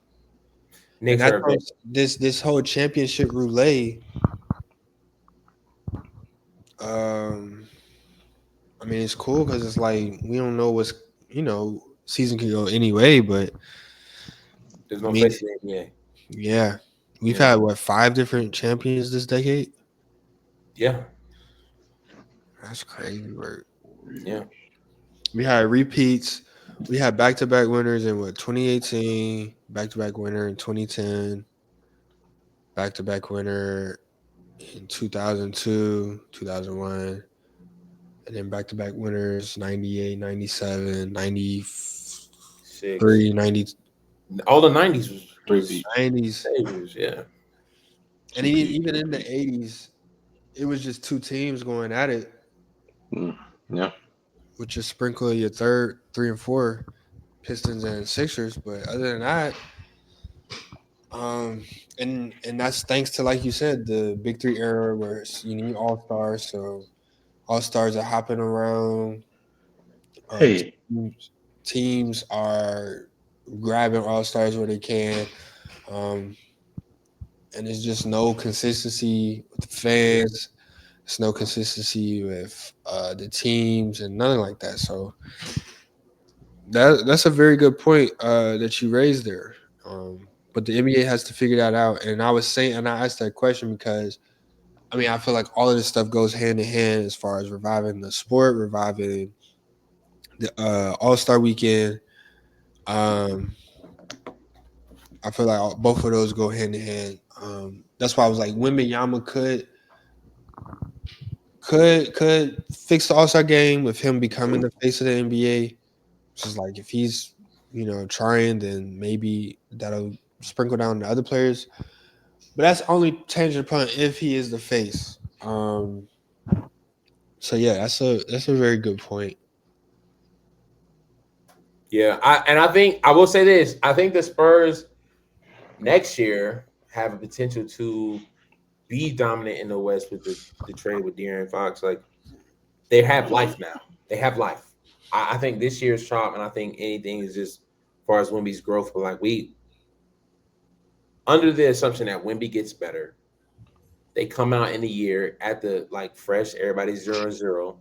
Knicks And are that's this whole championship roulette. I mean, it's cool because it's like we don't know season can go anyway, but there's I no mean, face in the NBA. yeah, we've Yeah. had 5 different champions this decade. Yeah. That's crazy work. Yeah. We had repeats. We had back-to-back winners in 2018, back-to-back winner in 2010, back-to-back winner in 2002, 2001, and then back-to-back winners 98, 97, 93, 90, All the 90s was Three-peat. 90s. saviors. Yeah. And even in the 80s, it was just 2 teams going at it, Yeah. with just sprinkle your 3 and 4, Pistons and Sixers. But other than that, and that's thanks to, like you said, the Big 3 era where you need all-stars. So all-stars are hopping around. Hey, Teams are grabbing all-stars where they can. And there's just no consistency with the fans. There's no consistency with the teams and nothing like that. So that's a very good point that you raised there. But the NBA has to figure that out. And I asked that question because, I mean, I feel like all of this stuff goes hand in hand as far as reviving the sport, reviving the All-Star Weekend. I feel like both of those go hand in hand. That's why I was like, Wembanyama could fix the All-Star game with him becoming the face of the NBA. Which is like, if he's trying, then maybe that'll sprinkle down to other players. But that's only tangent upon if he is the face. So yeah, that's a very good point. Yeah. I think I will say this. I think the Spurs next year have a potential to be dominant in the West with the trade with De'Aaron Fox. Like, they have life now. They have life. I think this year's chop, and I think anything is just as far as Wemby's growth. But like, we under the assumption that Wemby gets better, they come out in the year at the fresh, everybody's 0-0.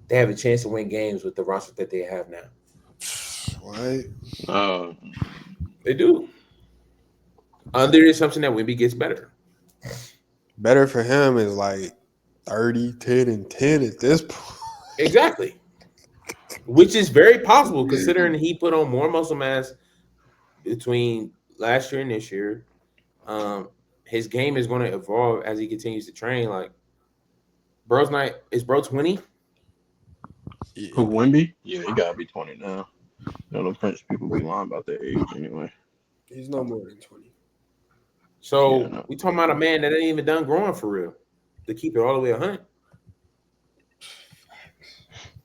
They have a chance to win games with the roster that they have now. What? They do. Under the assumption that Wemby gets better. Better for him is like 30, 10, and 10 at this point. Exactly. which is very possible considering he put on more muscle mass between last year and this year. His game is going to evolve as he continues to train. Like, bro's not is bro 20? Who Wimby? Yeah, he gotta be 20 now. You know, the French people be lying about their age anyway. He's no more than 20. So Yeah, no. we talking about a man that ain't even done growing for real to keep it all the way 100.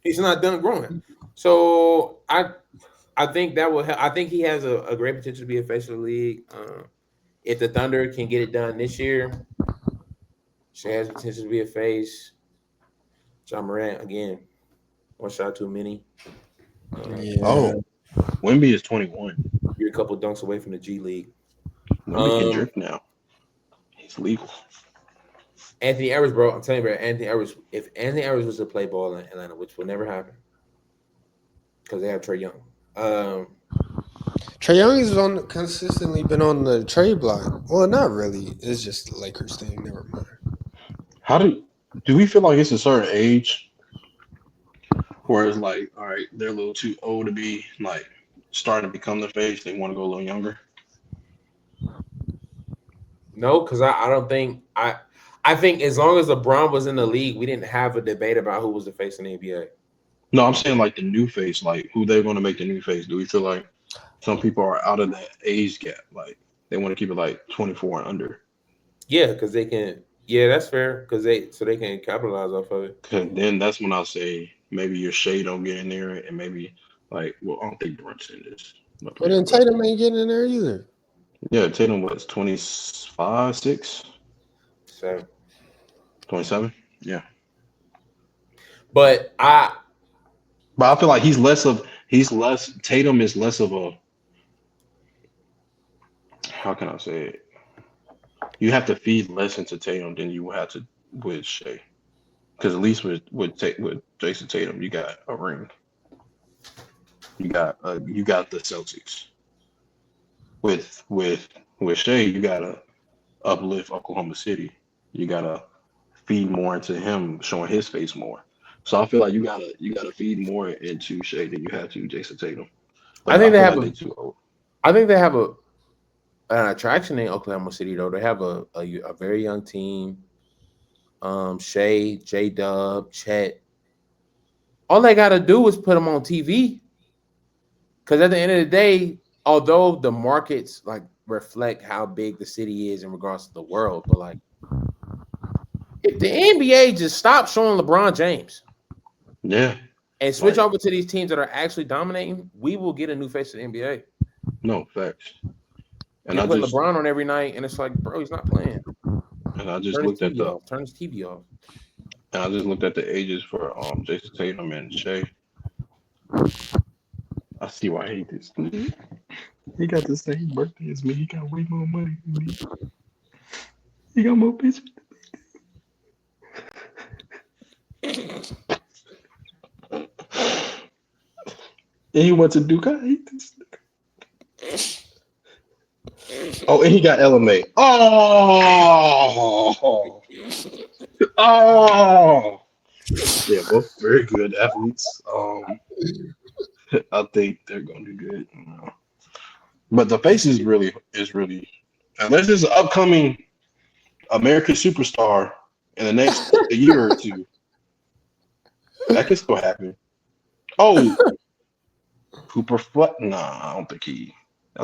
He's not done growing. So I think that will help. I think he has a great potential to be a face of the league. If the Thunder can get it done this year, Shea has potential to be a face. John Morant, again, one shot too many. Yeah. Oh, Wimby is 21. You're a couple dunks away from the G League. Wimby can drift now. He's legal. Anthony Edwards, bro, I'm telling you, bro, Anthony Edwards, if Anthony Edwards was to play ball in Atlanta, which will never happen because they have Trae Young. Trae Young has consistently been on the trade block. Well, not really. It's just the Lakers thing. Never mind. How do we feel like it's a certain age where it's like, all right, they're a little too old to be like starting to become the face? They want to go a little younger. No, because I don't think I think as long as LeBron was in the league, we didn't have a debate about who was the face in the NBA. No, I'm saying like the new face, like who they're going to make the new face. Do we feel like some people are out of that age gap? Like they want to keep it like 24 and under. Yeah, because they can. Yeah, that's fair. Because they can capitalize off of it. Cause then that's when I say maybe your Shea don't get in there, and maybe like, well, I don't think Durant's in this. But then Tatum ain't getting in there either. Yeah, Tatum was 25, 6, So, 27. Yeah, but I feel like Tatum is less of a, how can I say it? You have to feed less into Tatum than you have to with Shea. Because at least with Jason Tatum, you got a ring. You got the Celtics. With Shea, you gotta uplift Oklahoma City. You gotta feed more into him, showing his face more. So I feel like you gotta feed more into Shea than you have to Jason Tatum. But I think they're too old. I think they have an attraction in Oklahoma City though. They have a very young team. Shea, J-Dub, Chet. All they got to do is put them on TV. Because at the end of the day, although the markets like reflect how big the city is in regards to the world, but like if the NBA just stops showing LeBron James, Yeah, and switch over to these teams that are actually dominating, we will get a new face of the NBA. no facts. And You I put just LeBron on every night, and it's like, bro, he's not playing. and I just Turn looked at his TV off. And I just looked at the ages for Jason Tatum and Shea. I see why I hate this. He got the same birthday as me. He got way more money than me. He got more bitches. And he went to Duke. I hate this. Oh, and he got LMA. Oh, yeah, both very good athletes. I think they're gonna do good. But the face is really unless there's an upcoming American superstar in the next year or two, that could still happen. Oh, Cooper Fleck? Nah, I think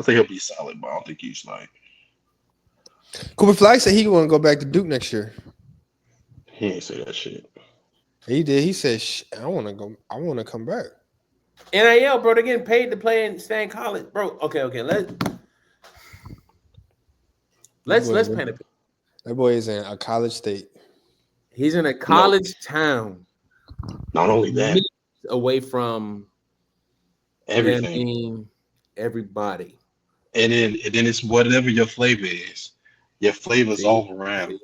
he'll be solid, but I don't think he's like. Cooper Flag said he want to go back to Duke next year. He ain't say that shit. He did. He said, I want to go. I want to come back. NIL, bro, they're getting paid to play and stay in college, bro. Okay, let's paint a picture. That boy is in a college state. He's in a college town. Not only that, away from everything, everybody, and then it's whatever your flavor is. Your flavor's all around.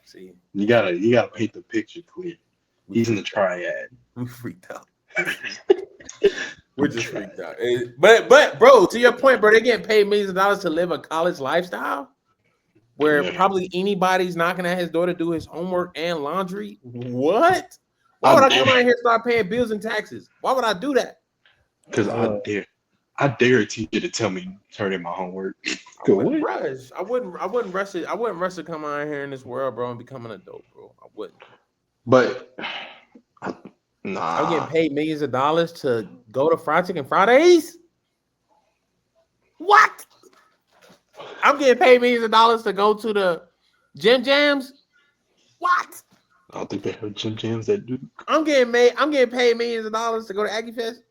See, you gotta paint the picture clear. He's in the triad. We freaked out. We're just freaked out. But bro, to your point, bro, they're getting paid millions of dollars to live a college lifestyle where probably anybody's knocking at his door to do his homework and laundry. What? Why would I come out here and start paying bills and taxes? Why would I do that? Because I dare teacher to tell me turn in my homework. I wouldn't rush. I wouldn't rush it. I wouldn't rush to come out here in this world, bro, and become an adult, bro. I wouldn't. But nah, I'm getting paid millions of dollars to go to Fried Chicken Fridays. What? I'm getting paid millions of dollars to go to the Gym Jams. What? I don't think they have Gym Jams that do. I'm getting paid millions of dollars to go to Aggie Fest.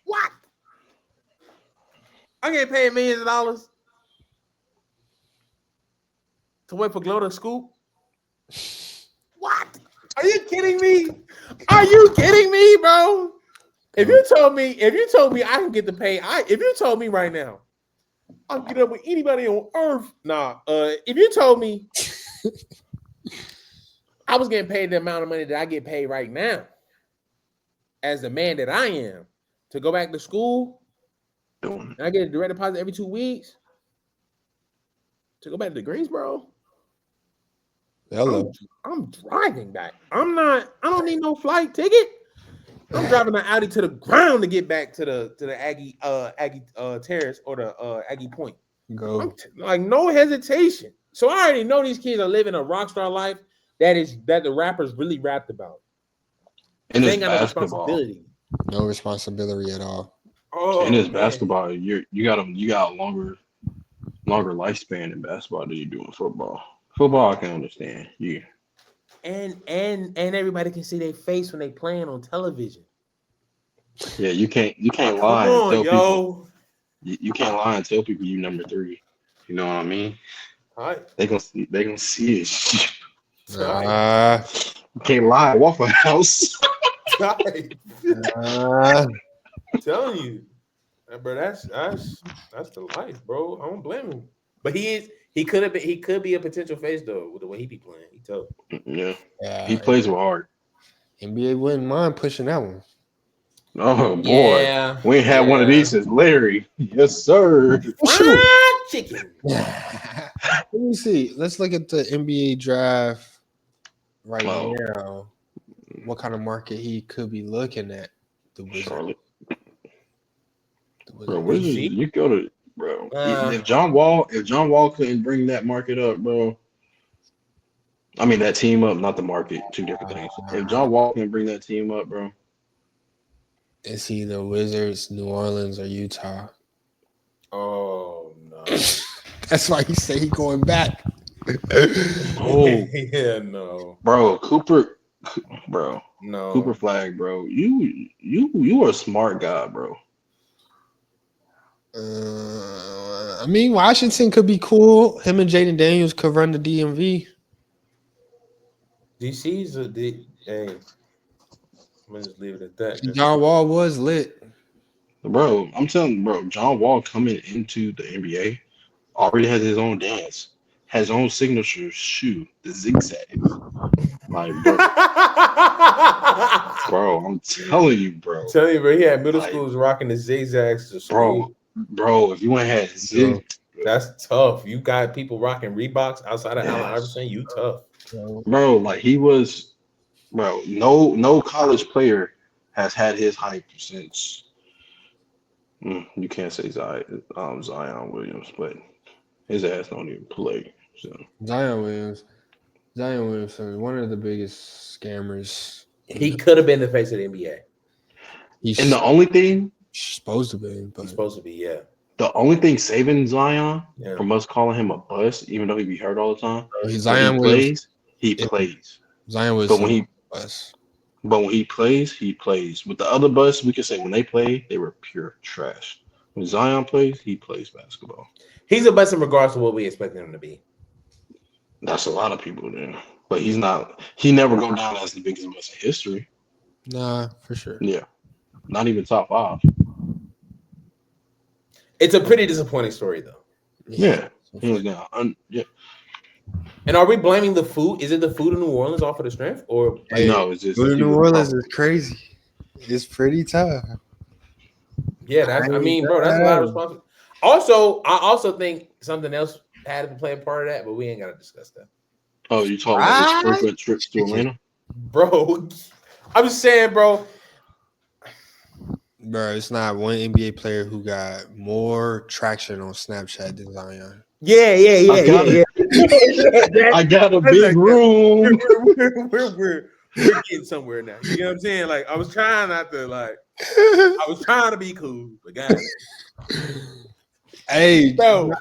What? I'm getting paid millions of dollars to wait for Glow to scoop. What? Are you kidding me? Are you kidding me, bro? If you told me I can get the pay, if you told me right now, I'll get up with anybody on earth. Nah, if you told me I was getting paid the amount of money that I get paid right now, as the man that I am, to go back to school, and I get a direct deposit every 2 weeks to go back to Greensboro. Hello. I'm driving back. I don't need no flight ticket. I'm driving an Audi to the ground to get back to the Aggie Terrace or the Aggie Point. Go. Like no hesitation. So I already know these kids are living a rock star life that the rappers really rapped about. And they it's ain't got no basketball. responsibility. No responsibility at all. Oh, And it's man. basketball. You got a longer lifespan in basketball than you do in football. Football, I can understand. Yeah. And everybody can see their face when they playing on television. Yeah, you can't lie and tell people. You can't lie and tell people you number 3. You know what I mean? All right. They gonna see it. All right. You can't lie at Waffle House. I'm telling you, bro. That's the life, bro. I don't blame him. But he could be a potential face though with the way he be playing. He tough. Yeah. He plays with heart. NBA wouldn't mind pushing that one. Oh boy, Yeah, we ain't had one of these since Larry. Yes, sir. Fried chicken. Let me see. Let's look at the NBA draft right now. What kind of market he could be looking at? The Wizards. Charlotte. The Bro, Wizards. you go to bro. If John Wall couldn't bring that market up, bro. I mean that team up, not the market. Two different things. If John Wall can bring that team up, bro. Is he the Wizards, New Orleans, or Utah? Oh no. That's why he say he going back. Oh yeah, no. Bro, Cooper. Bro. No. Cooper Flag, bro. You are a smart guy, bro. I mean, Washington could be cool. Him and Jaden Daniels could run the DMV. DC's hey. I'm gonna just leave it at that. John Wall was lit. Bro, I'm telling you, bro, John Wall coming into the NBA already has his own dance, has his own signature shoe, the zigzag. Like, bro, I'm telling you, bro. He had middle schools rocking the zigzags to school. Bro, if you ain't had zig, that's tough. You got people rocking Reeboks outside of Allen Iverson. You tough, bro. Like he was, bro. No college player has had his hype since. You can't say Zion Williams, but his ass don't even play. So Zion Williams is one of the biggest scammers. He could have been the face of the NBA. And the only thing supposed to be, but he's supposed to be, yeah. The only thing saving Zion from us calling him a bust, even though he be hurt all the time, Zion plays. Zion was, but when he plays. With the other bus, we can say when they play, they were pure trash. When Zion plays, he plays basketball. He's a bust in regards to what we expect him to be. That's a lot of people there, but he's not. He never go down as the biggest bust in history. Nah, for sure. Yeah, not even top 5. It's a pretty disappointing story, though. Yeah, hands down. Yeah. And are we blaming the food? Is it the food in New Orleans off of the strength, or no? It's just food in New Orleans is crazy. It's pretty tough. Yeah, that's. I mean, bro, that's a lot of responsibility. Also, I also think something else had to play a part of that, but we ain't got to discuss that. Oh, you talking about his frequent trips to Atlanta? bro. I'm just saying, bro. Bro, it's not one NBA player who got more traction on Snapchat than Zion. Yeah. I got a That's big like that. room. We're getting somewhere now. You know what I'm saying? Like, I was trying not to, like, I was trying to be cool, but guys, Hey, bro,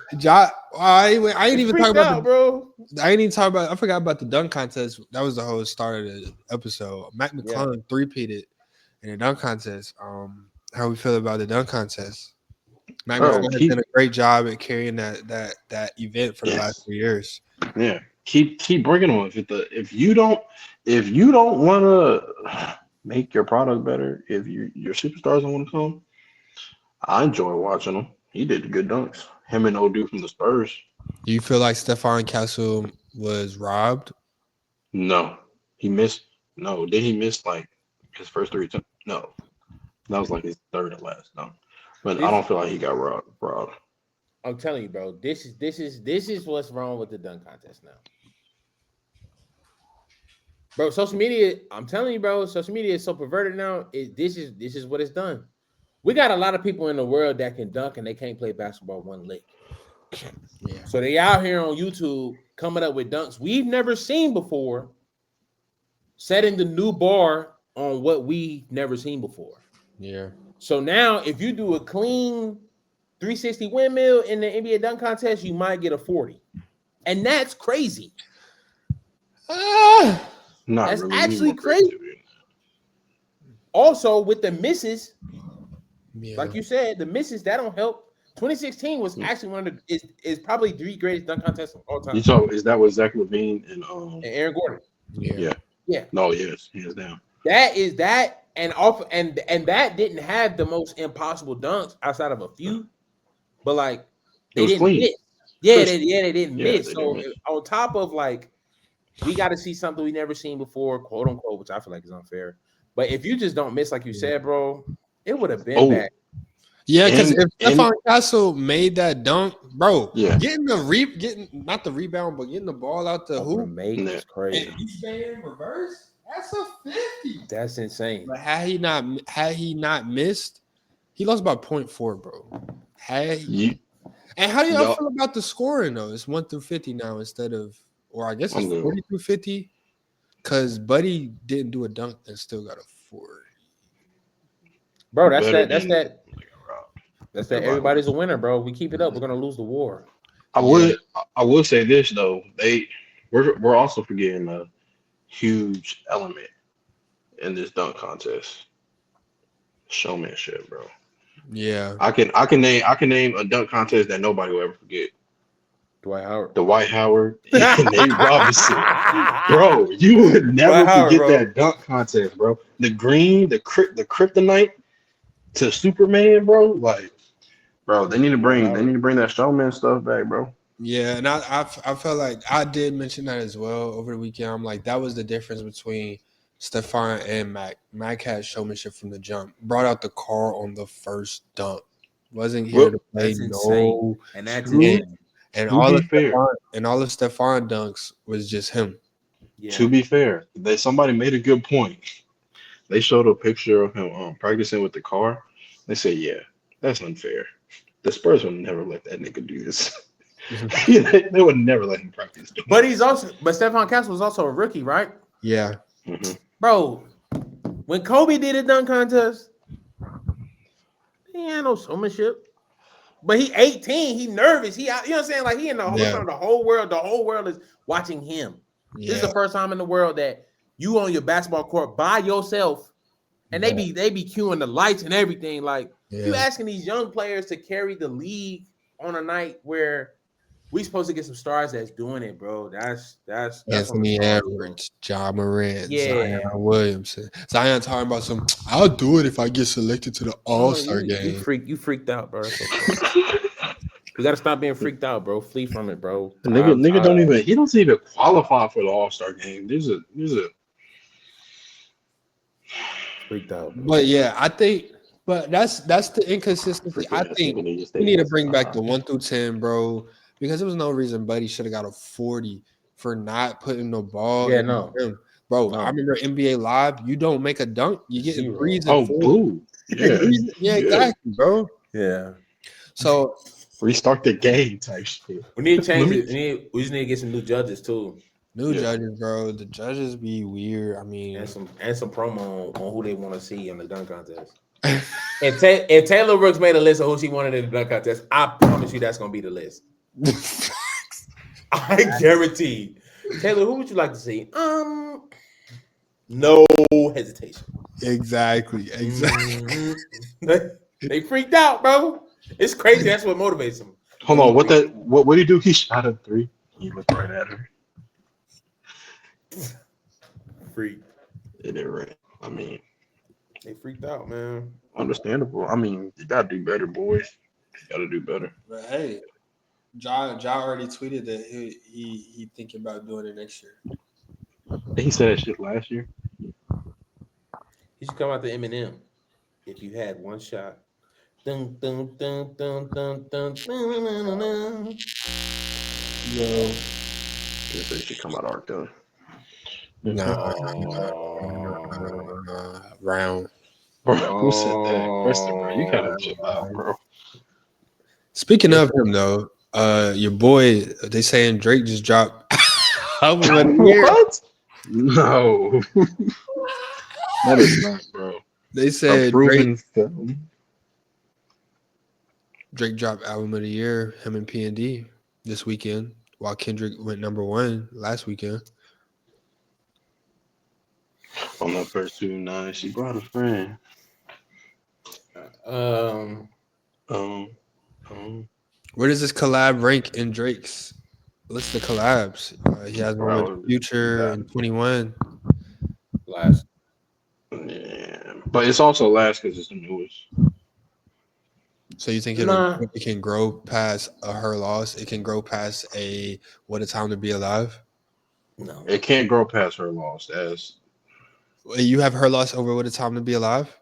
I ain't even talking about bro. I ain't even talking about. I forgot about the dunk contest. That was the whole start of the episode. Mac McClung three-peated in the dunk contest. How we feel about the dunk contest? Mac McClung has done a great job at carrying that event for the last 3 years. Yeah, keep bringing them. If you don't want to make your product better, if your superstars don't want to come, I enjoy watching him. He did good dunks. Him and old dude from the Spurs. Do you feel like Stephon Castle was robbed? No, he missed. No, did he miss like his first three attempts? No, that was like his third and last. No, but I don't feel like he got robbed. I'm telling you, bro. This is what's wrong with the dunk contest now, bro. Social media. I'm telling you, bro. Social media is so perverted now. This is what it's done. We got a lot of people in the world that can dunk and they can't play basketball one lick. Yeah. So they out here on YouTube coming up with dunks we've never seen before, setting the new bar on what we've never seen before. Yeah. So now if you do a clean 360 windmill in the NBA dunk contest, you might get a 40. And that's crazy. That's really actually crazy. Also, with the misses, like you said, the misses, that don't help. 2016 was actually one of the is probably the greatest dunk contests of all time. You talk, is that with Zach LaVine and Aaron Gordon? Yeah. No, yes, hands down. That is that, and that didn't have the most impossible dunks outside of a few, but like they didn't miss. They didn't miss. So on top of like, we got to see something we never seen before, quote unquote, which I feel like is unfair. But if you just don't miss, like you said, bro, it would have been bad. Yeah, because if Stephon Castle made that dunk, bro, getting not the rebound, but getting the ball out the hoop, is crazy. And you stay in reverse, that's a 50. That's insane. But had he not missed, he lost by 0.4, bro. And how do y'all feel about the scoring though? It's 1 through 50 now instead of, or I guess it's 40 through 50, because Buddy didn't do a dunk and still got a 40. Bro, that's that. Everybody's a winner, bro. We keep it up, we're gonna lose the war. I will say this though, we're also forgetting a huge element in this dunk contest. Showmanship, bro. Yeah. I can name a dunk contest that nobody will ever forget. Dwight Howard, and Nate Robinson. Bro, you would never forget that dunk contest, bro. The green, the kryptonite to Superman, bro. Like, bro, they need to bring that showman stuff back, bro. Yeah, and I felt like I did mention that as well over the weekend. I'm like, that was the difference between Stephon and Mac. Mac had showmanship from the jump. Brought out the car on the first dunk. Wasn't here to play no. And that's and all of Stephon dunks was just him. Yeah. To be fair, somebody made a good point. They showed a picture of him practicing with the car. They said, "Yeah, that's unfair. The Spurs would never let that nigga do this. They would never let him practice." But Stephon Castle was also a rookie, right? Yeah, bro. When Kobe did a dunk contest, he had no showmanship. But he 18, he nervous. You know what I'm saying? Like he in the whole world. The whole world is watching him. Yeah. This is the first time in the world that you on your basketball court by yourself, and they be cueing the lights and everything. Like you asking these young players to carry the league on a night where we supposed to get some stars that's doing it, bro. That's Anthony Edwards, Ja Morant, Zion Williamson. Zion talking about I'll do it if I get selected to the All-Star game. You freaked out, bro. We gotta stop being freaked out, bro. Flee from it, bro. The nigga doesn't even qualify for the All-Star game. There's a freaked out. Bro. But yeah, I think that's the inconsistency. I think we need to bring back the 1 through 10, bro. Because there was no reason Buddy should have got a 40 for not putting the ball in him. Bro, No. I remember NBA Live. You don't make a dunk, you get Zero. threes Oh, and fours. boo. Yeah. Yeah, exactly, bro. Yeah. So Restart the game type shit. We need to change Let it. We just need to get some new judges too. new Yeah. judges, bro. The judges be weird. I mean, And some promo on who they want to see in the dunk contest. If Taylor Brooks made a list of who she wanted in the dunk contest, I promise you that's gonna be the list. I guarantee. Taylor, who would you like to see? No hesitation. exactly. Mhm. They freaked out, bro. It's crazy. That's what motivates them. Hold on. What did he do? He shot a 3. He looked right at her. Freak. It ain't right. I mean, They freaked out, man. understandable. I mean, you gotta do better, boys. You gotta do better. But hey, Ja already tweeted that he thinking about doing it next year. He said that shit last year. He should come out to Eminem. If you had one shot. Dun, dun, dun, dun, dun, dun, dun, dun, dun, dun. Yo, Just they should come out R. Kelly. nah, round. Bro, who said that? First of all, you gotta chill out, bro. Speaking of him though, your boy, they saying Drake just dropped album of the year. What? No. That is not, bro. They A said proven film. Drake dropped album of the year, him and P&D this weekend, while Kendrick went #1 last weekend. On the first 2 nights, she brought a friend. Where does this collab rank in Drake's list of collabs? He has one with Future and 21. Last. Yeah, but it's also last because it's the newest. So you think Nah. it can grow past a Her Loss? It can grow past a What a Time to Be Alive? No. It can't grow past Her Loss. As You have Her Loss over What a Time to Be Alive?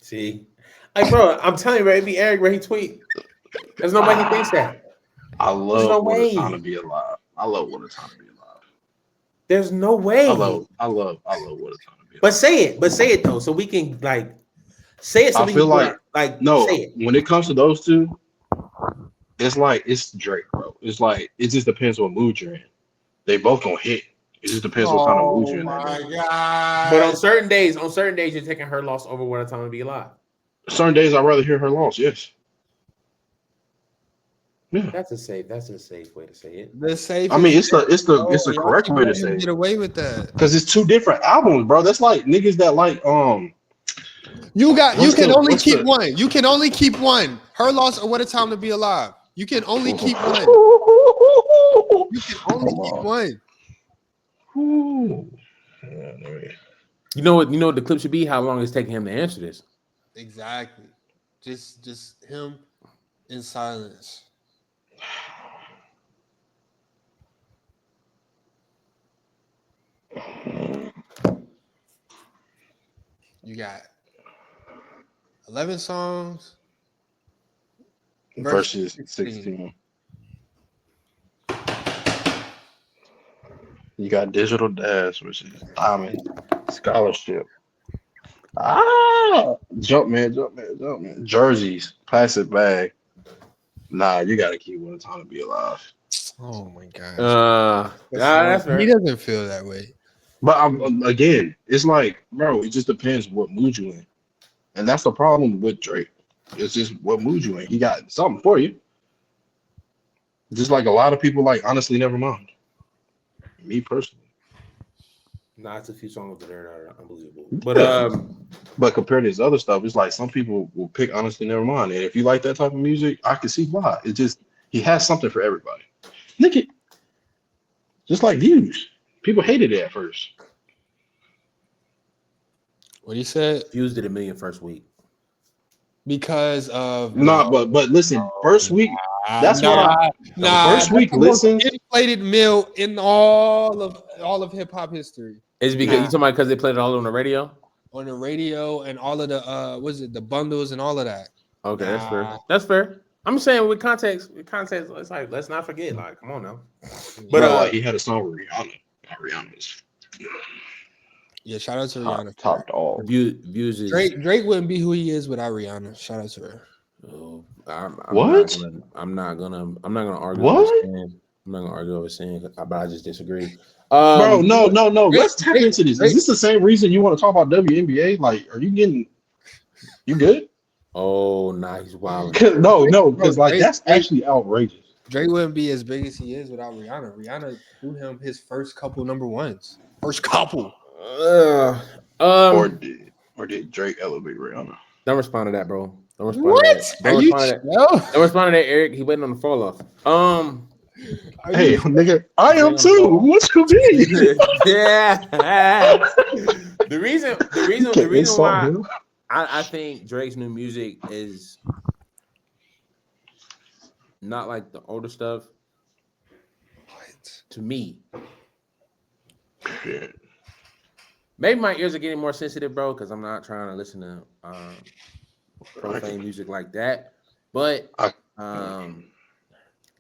See? Like, bro, I'm telling you, bro, it be Eric where he tweet. There's nobody who thinks that. I love no What way. a Time to Be Alive. I love What a Time to Be Alive. There's no way. I love What a Time to Be Alive. But say it though, so we can like say it. So I we feel can like no. Say it. When it comes to those two, it's Drake, bro. It's like it just depends what mood you're in. They both gonna hit. It just depends what kind of mood you're in. That day. God! But on certain days, you're taking Her Loss over What a Time to Be Alive. Certain days, I'd rather hear Her Loss. Yes. Yeah. That's a safe way to say it. The safe. I mean, it's the correct way to say Get it. away with that. Because it's 2 different albums, bro. That's like niggas that like You can only what's keep the- one. You can only keep one. Her Loss or What a Time to Be Alive. You can only keep one. You can only keep one. Ooh. Yeah, anyway. You know what the clip should be? How long it's taking him to answer this? Exactly. Just him in silence. You got 11 songs Versus 16. You got Digital Dash, which is Diamond Scholarship. Jumpman. Jerseys, plastic bag. Nah, you gotta keep What a Time to Be Alive. Oh my gosh. That's fair. He doesn't feel that way. But again, it's like, bro, it just depends what mood you in. And that's the problem with Drake. It's just what mood you in. He got something for you. Just like a lot of people like Honestly Nevermind. Me personally. Nah, it's a few songs that are unbelievable. But compared to his other stuff, it's like some people will pick Honestly Nevermind. And if you like that type of music, I can see why. It just he has something for everybody. Look at just like Views. People hated it at first. What he said? Views did 1 million first week. Because of But listen, first week. That's first week listens. Inflated mill in all of hip hop history. Is it because you talking about because they played it all on the radio? On the radio and all of the the bundles and all of that. Okay, that's fair. That's fair. I'm saying with context, it's like let's not forget. Like, come on now. But like he had a song with Rihanna. Rihanna is Yeah, shout out to top, Rihanna. top dog. Views is Drake wouldn't be who he is without Rihanna. Shout out to her. Oh, I'm What? not gonna argue over What? saying. I'm not gonna argue over saying, but I just disagree. Bro, no. Drake- Let's tap into this. Is this the same reason you want to talk about WNBA? Like, are you getting you good? Oh, nah, he's wild. No, because like Drake- that's actually outrageous. Drake wouldn't be as big as he is without Rihanna. Rihanna threw him his first couple number ones. First couple. Or did Drake elevate Rihanna? Don't respond to that, bro. Don't respond What? to that. Are Don't you respond to that. chill? Don't respond to that, Eric. He waiting on the fall off. Are Hey, you- nigga, I am too. What's convenient? Yeah. The reason why I think Drake's new music is not like the older stuff. What? To me, Shit. maybe my ears are getting more sensitive, bro, because I'm not trying to listen to profane music like that. But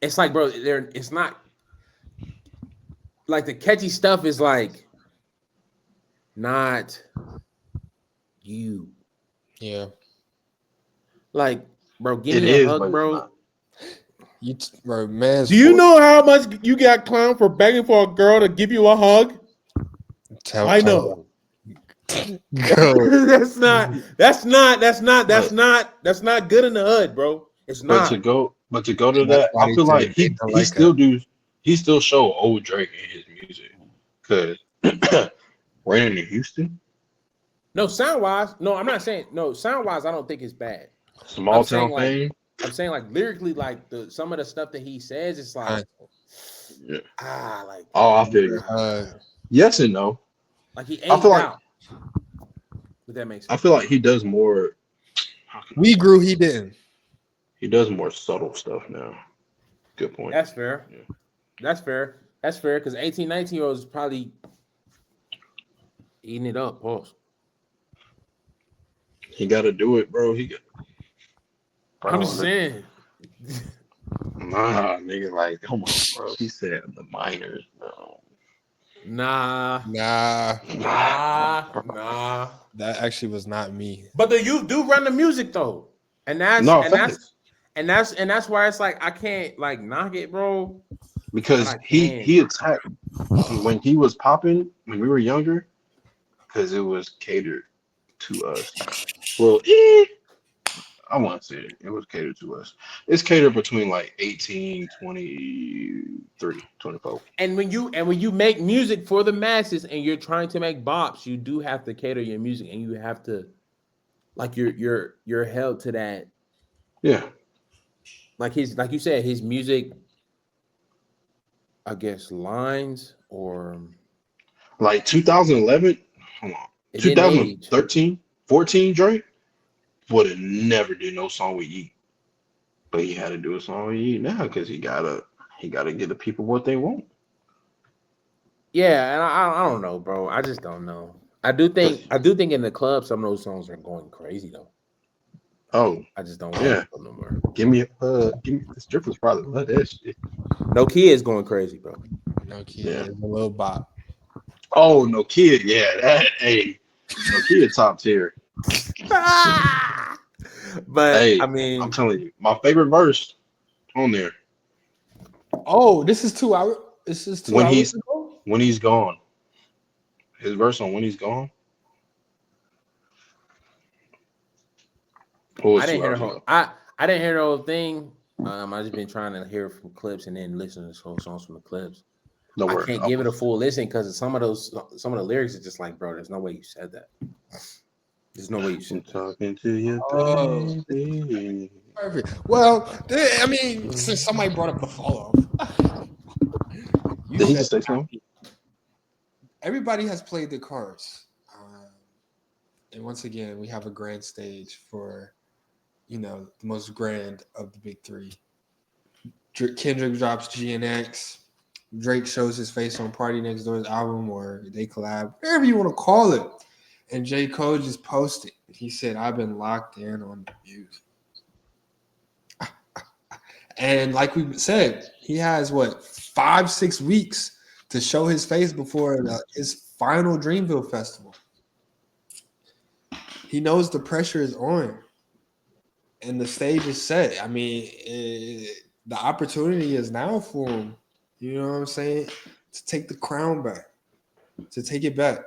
it's like, bro, it's not like the catchy stuff is like not you. Yeah. Like, bro, give It me is, a hug, but bro. Bro, man. Do you know how much you got clowned for begging for a girl to give you a hug? I know. Go. That's not good in the hood, bro. It's But not. to go to That's that, why I they feel say like they don't like her. he still show old Drake in his music. Cause Raining in Houston, No, sound wise, no, I'm not saying no, sound wise, I don't think it's bad. Small I'm saying Town like Fame. I'm saying like lyrically, like some of the stuff that he says, it's like Yeah. like Oh, I feel you. Yes and no. like he I aged feel like out. If that makes I sense. feel like he does more. We grew, he didn't. He does more subtle stuff now. Good point. That's fair. Yeah. That's fair. That's fair because 18, 19-year-olds probably eating it up. Pause. He got to do it, bro. I'm just saying. Nah, nigga, like, come on, bro. He said the minors, bro. Nah. That actually was not me. But the youth do run the music though, and that's why it's like I can't like knock it, bro. Because he attacked when he was popping when we were younger, because it was catered to us. Well, I want to say it was catered to us. It's catered between like 18, 23, 24. And when you make music for the masses and you're trying to make bops, you do have to cater your music and you have to like you're held to that. Yeah. like you said, his music, I guess lines or like 2011, hold on. it didn't age. 2013, 14 Drake would have never did no song with Yeet. But he had to do a song with Yeet now because he gotta get the people what they want. Yeah, and I don't know, bro. I just don't know. I do think in the club some of those songs are going crazy though. Oh, I just don't yeah. want no more. Give me the strippers probably love that shit. No Kid is going crazy, bro. No kid. Yeah. A little bop. Oh, No Kid, yeah, No Kid top tier. But Hey, I mean, I'm telling you, my favorite verse on there Oh, this is 2 hours. This is 2 when hours ago? when he's gone. His verse on When He's Gone. I didn't hear the whole. I didn't hear the whole thing. I just been trying to hear from clips and then listen to whole songs from the clips. No I worries. can't give it a full listen because some of the lyrics are just like, bro, there's no way you said that. There's no way you I'm said that. talking to you, Oh. baby. Perfect. Well, I mean, since somebody brought up the fall off, Did he just say something? everybody has played the cards. And once again, we have a grand stage for, the most grand of the big three. Kendrick drops GNX. Drake shows his face on Party Next Door's album, or they collab, whatever you want to call it. And J. Cole just posted. He said, I've been locked in on the music. And like we said, he has 5-6 weeks to show his face before his final Dreamville festival. He knows the pressure is on, and the stage is set. I mean, the opportunity is now for him. You know what I'm saying? To take the crown back, to take it back,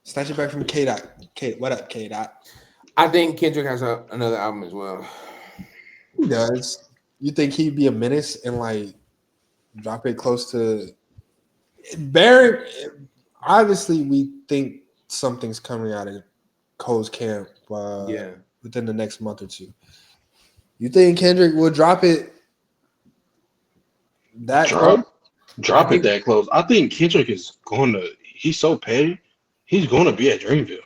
snatch it back from K. Dot. K. What up, K. Dot? I think Kendrick has another album as well. He does. You think he'd be a menace and like drop it close to Barrett? Obviously, we think something's coming out of Cole's camp within the next month or two. You think Kendrick will drop it that close? Drop it that close. I think Kendrick is going to. He's so petty. He's going to be at Dreamville.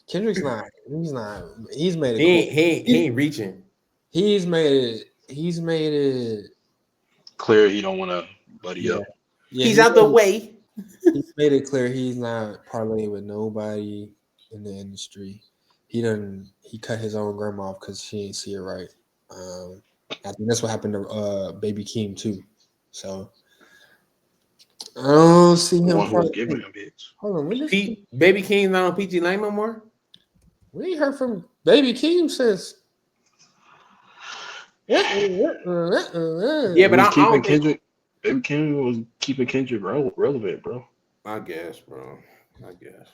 Kendrick's not. He's not. He's made it. He ain't reaching. He's made it clear he don't want to buddy up. Yeah, he's out the way. He's made it clear he's not parlaying with nobody in the industry. He cut his own grandma off because she ain't see it right. I think that's what happened to Baby Keem too. So I don't see him. Giving him bitch. Hold on, Baby Keem's not on PG Lane no more. We ain't heard from Baby Keem since. Yeah, but I don't think Kendrick. Baby Keem was keeping Kendrick relevant, bro. I guess, bro.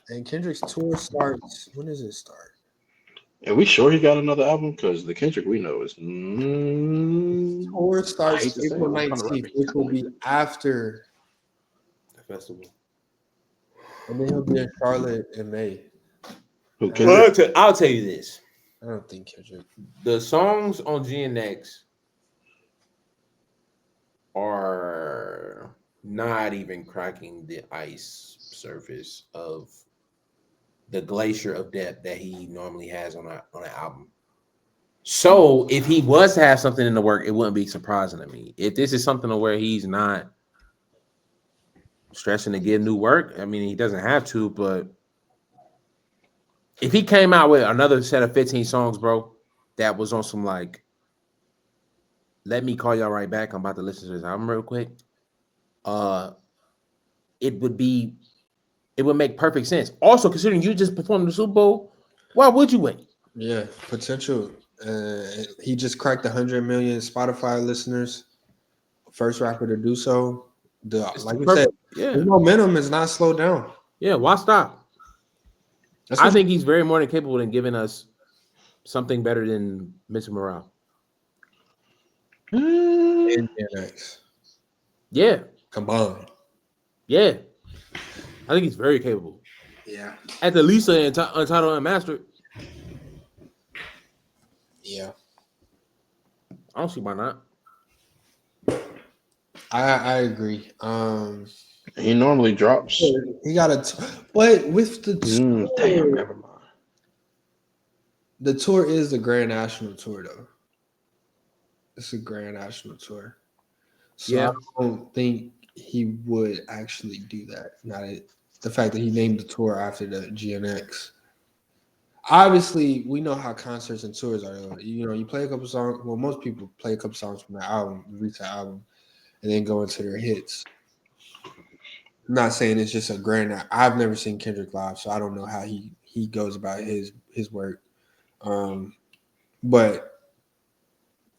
And Kendrick's tour starts. When does it start? And we sure he got another album? Because the Kendrick we know is tour starts April 19th, which will be after the festival. And then he'll be in Charlotte in May. Well, I'll tell you this. I don't think Kendrick. The songs on GNX are not even cracking the ice surface of the glacier of depth that he normally has on an album. So if he was to have something in the work, it wouldn't be surprising to me. If this is something where he's not stressing to get new work, I mean, he doesn't have to, but if he came out with another set of 15 songs, bro, that was on some like, let me call y'all right back, I'm about to listen to this album real quick. It would make perfect sense. Also, considering you just performed the Super Bowl, why would you wait? Yeah, potential. He just cracked 100 million Spotify listeners. First rapper to do so. Like we said, the momentum is not slowed down. Yeah, why stop? I think he's very more than capable in giving us something better than Mr. Morale. And DMX. Yeah. Combined. Yeah. I think he's very capable. Yeah. At the least Untitled Unmastered. Yeah. I don't see why not. I agree. He normally drops. He got but with the tour, damn, never mind. The tour is the Grand National Tour, though. It's a Grand National Tour. So I don't think he would actually do that. The fact that he named the tour after the GNX. Obviously, we know how concerts and tours are. You know, you play a couple songs. Well, most people play a couple songs from the album, the recent album, and then go into their hits. I'm not saying it's just a grand. I've never seen Kendrick live, so I don't know how he goes about his work. But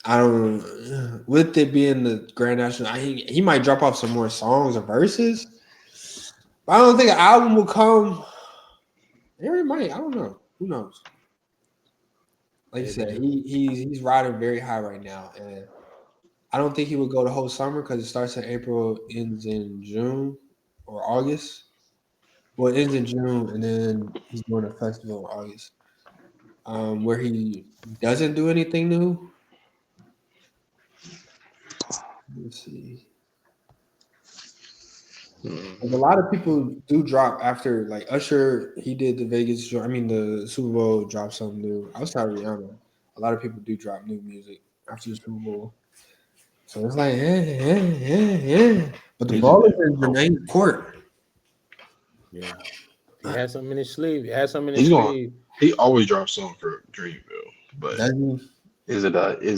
I don't. With it being the Grand National, he might drop off some more songs or verses. But I don't think an album will come. It might. I don't know. Who knows? Like you said, he's riding very high right now, and I don't think he would go the whole summer because it starts in April, ends in June or August. Well, it ends in June, and then he's doing a festival in August, where he doesn't do anything new. Let's see. A lot of people do drop after, like Usher. He did the the Super Bowl dropped something new. Outside of Rihanna, a lot of people do drop new music after the Super Bowl. So it's like, yeah. But the ball is in Jermaine's court. Yeah. He has something in his sleeve. He always drops something for Dreamville. But does he? Is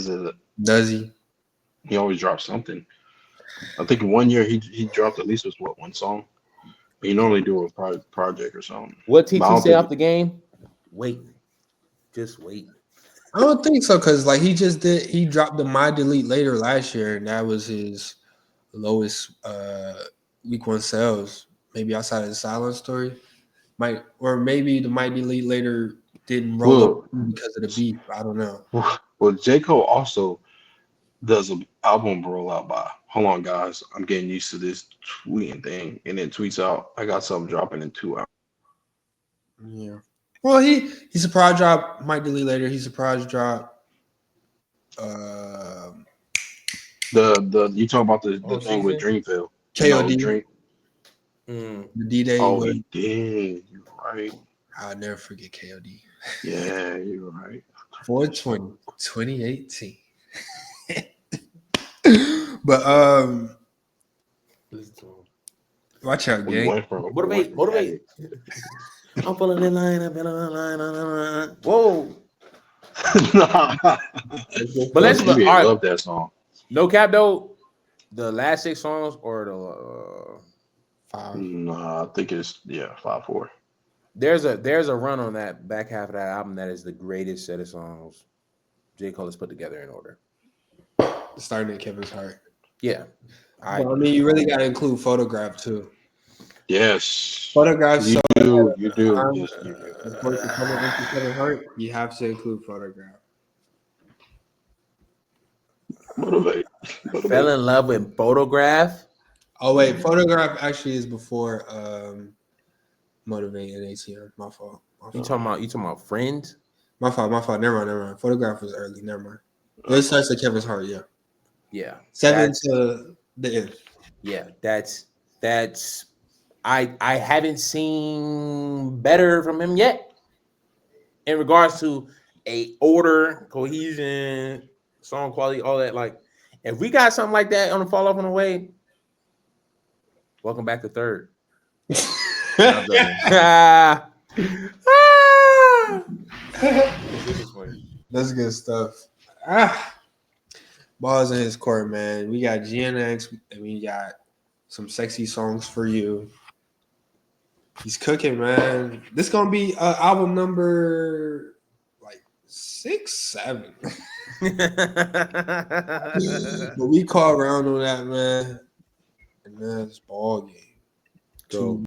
it Does he? He always drops something. I think 1 year he dropped at least one song. He normally do a project or something. What But I TT don't say think off the game? Wait, just wait. I don't think so because like he dropped the My Delete Later last year and that was his lowest week one sales. Maybe outside of the Silent Story, maybe the My Delete Later didn't roll up Well, because of the beef. I don't know. well, J. Cole also does an album rollout by. Hold on, guys. I'm getting used to this tweeting thing, and then tweets out. I got something dropping in 2 hours. Yeah. Well, he surprise drop. Might delete later. He surprise drop. The you talk about the Oh, thing with season? Dreamville. KOD. Dream. Mm. The D-Day. Oh, he did. You're right. I'll never forget KOD. Yeah, you're right. 4/20, 2018. But Listen to him. watch out, We gang. went from Motivate. I'm pulling the line. I'm pulling the line. Whoa. Nah. But let's all all right. love that song. No cap though. The last 6 songs or the 5. Nah, I think it's 5-4. there's a run on that back half of that album that is the greatest set of songs J. Cole has put together in order. Starting at Kevin's Heart. Yeah. I mean, you really got to include Photograph too. Yes. Photograph. You do. You do. Yes, you do. Of course, to come into Kevin's Heart, you have to include Photograph. Motivate. Fell in love with Photograph. Oh wait, Photograph actually is before Motivate and ATM. My fault. You talking about Friends? My fault. Never mind. Photograph was early. Never mind. It starts at Kevin's Heart. Yeah. Yeah. 7 to the end. Yeah, that's I haven't seen better from him yet in regards to a order, cohesion, song quality, all that. Like, if we got something like that on the fall off on the way, welcome back to third. That's good stuff. Balls in his court, man. We got GNX and we got some sexy songs for you. He's cooking, man. This gonna be album number like 6, 7. But we call around on that, man. And that's ball game. Go.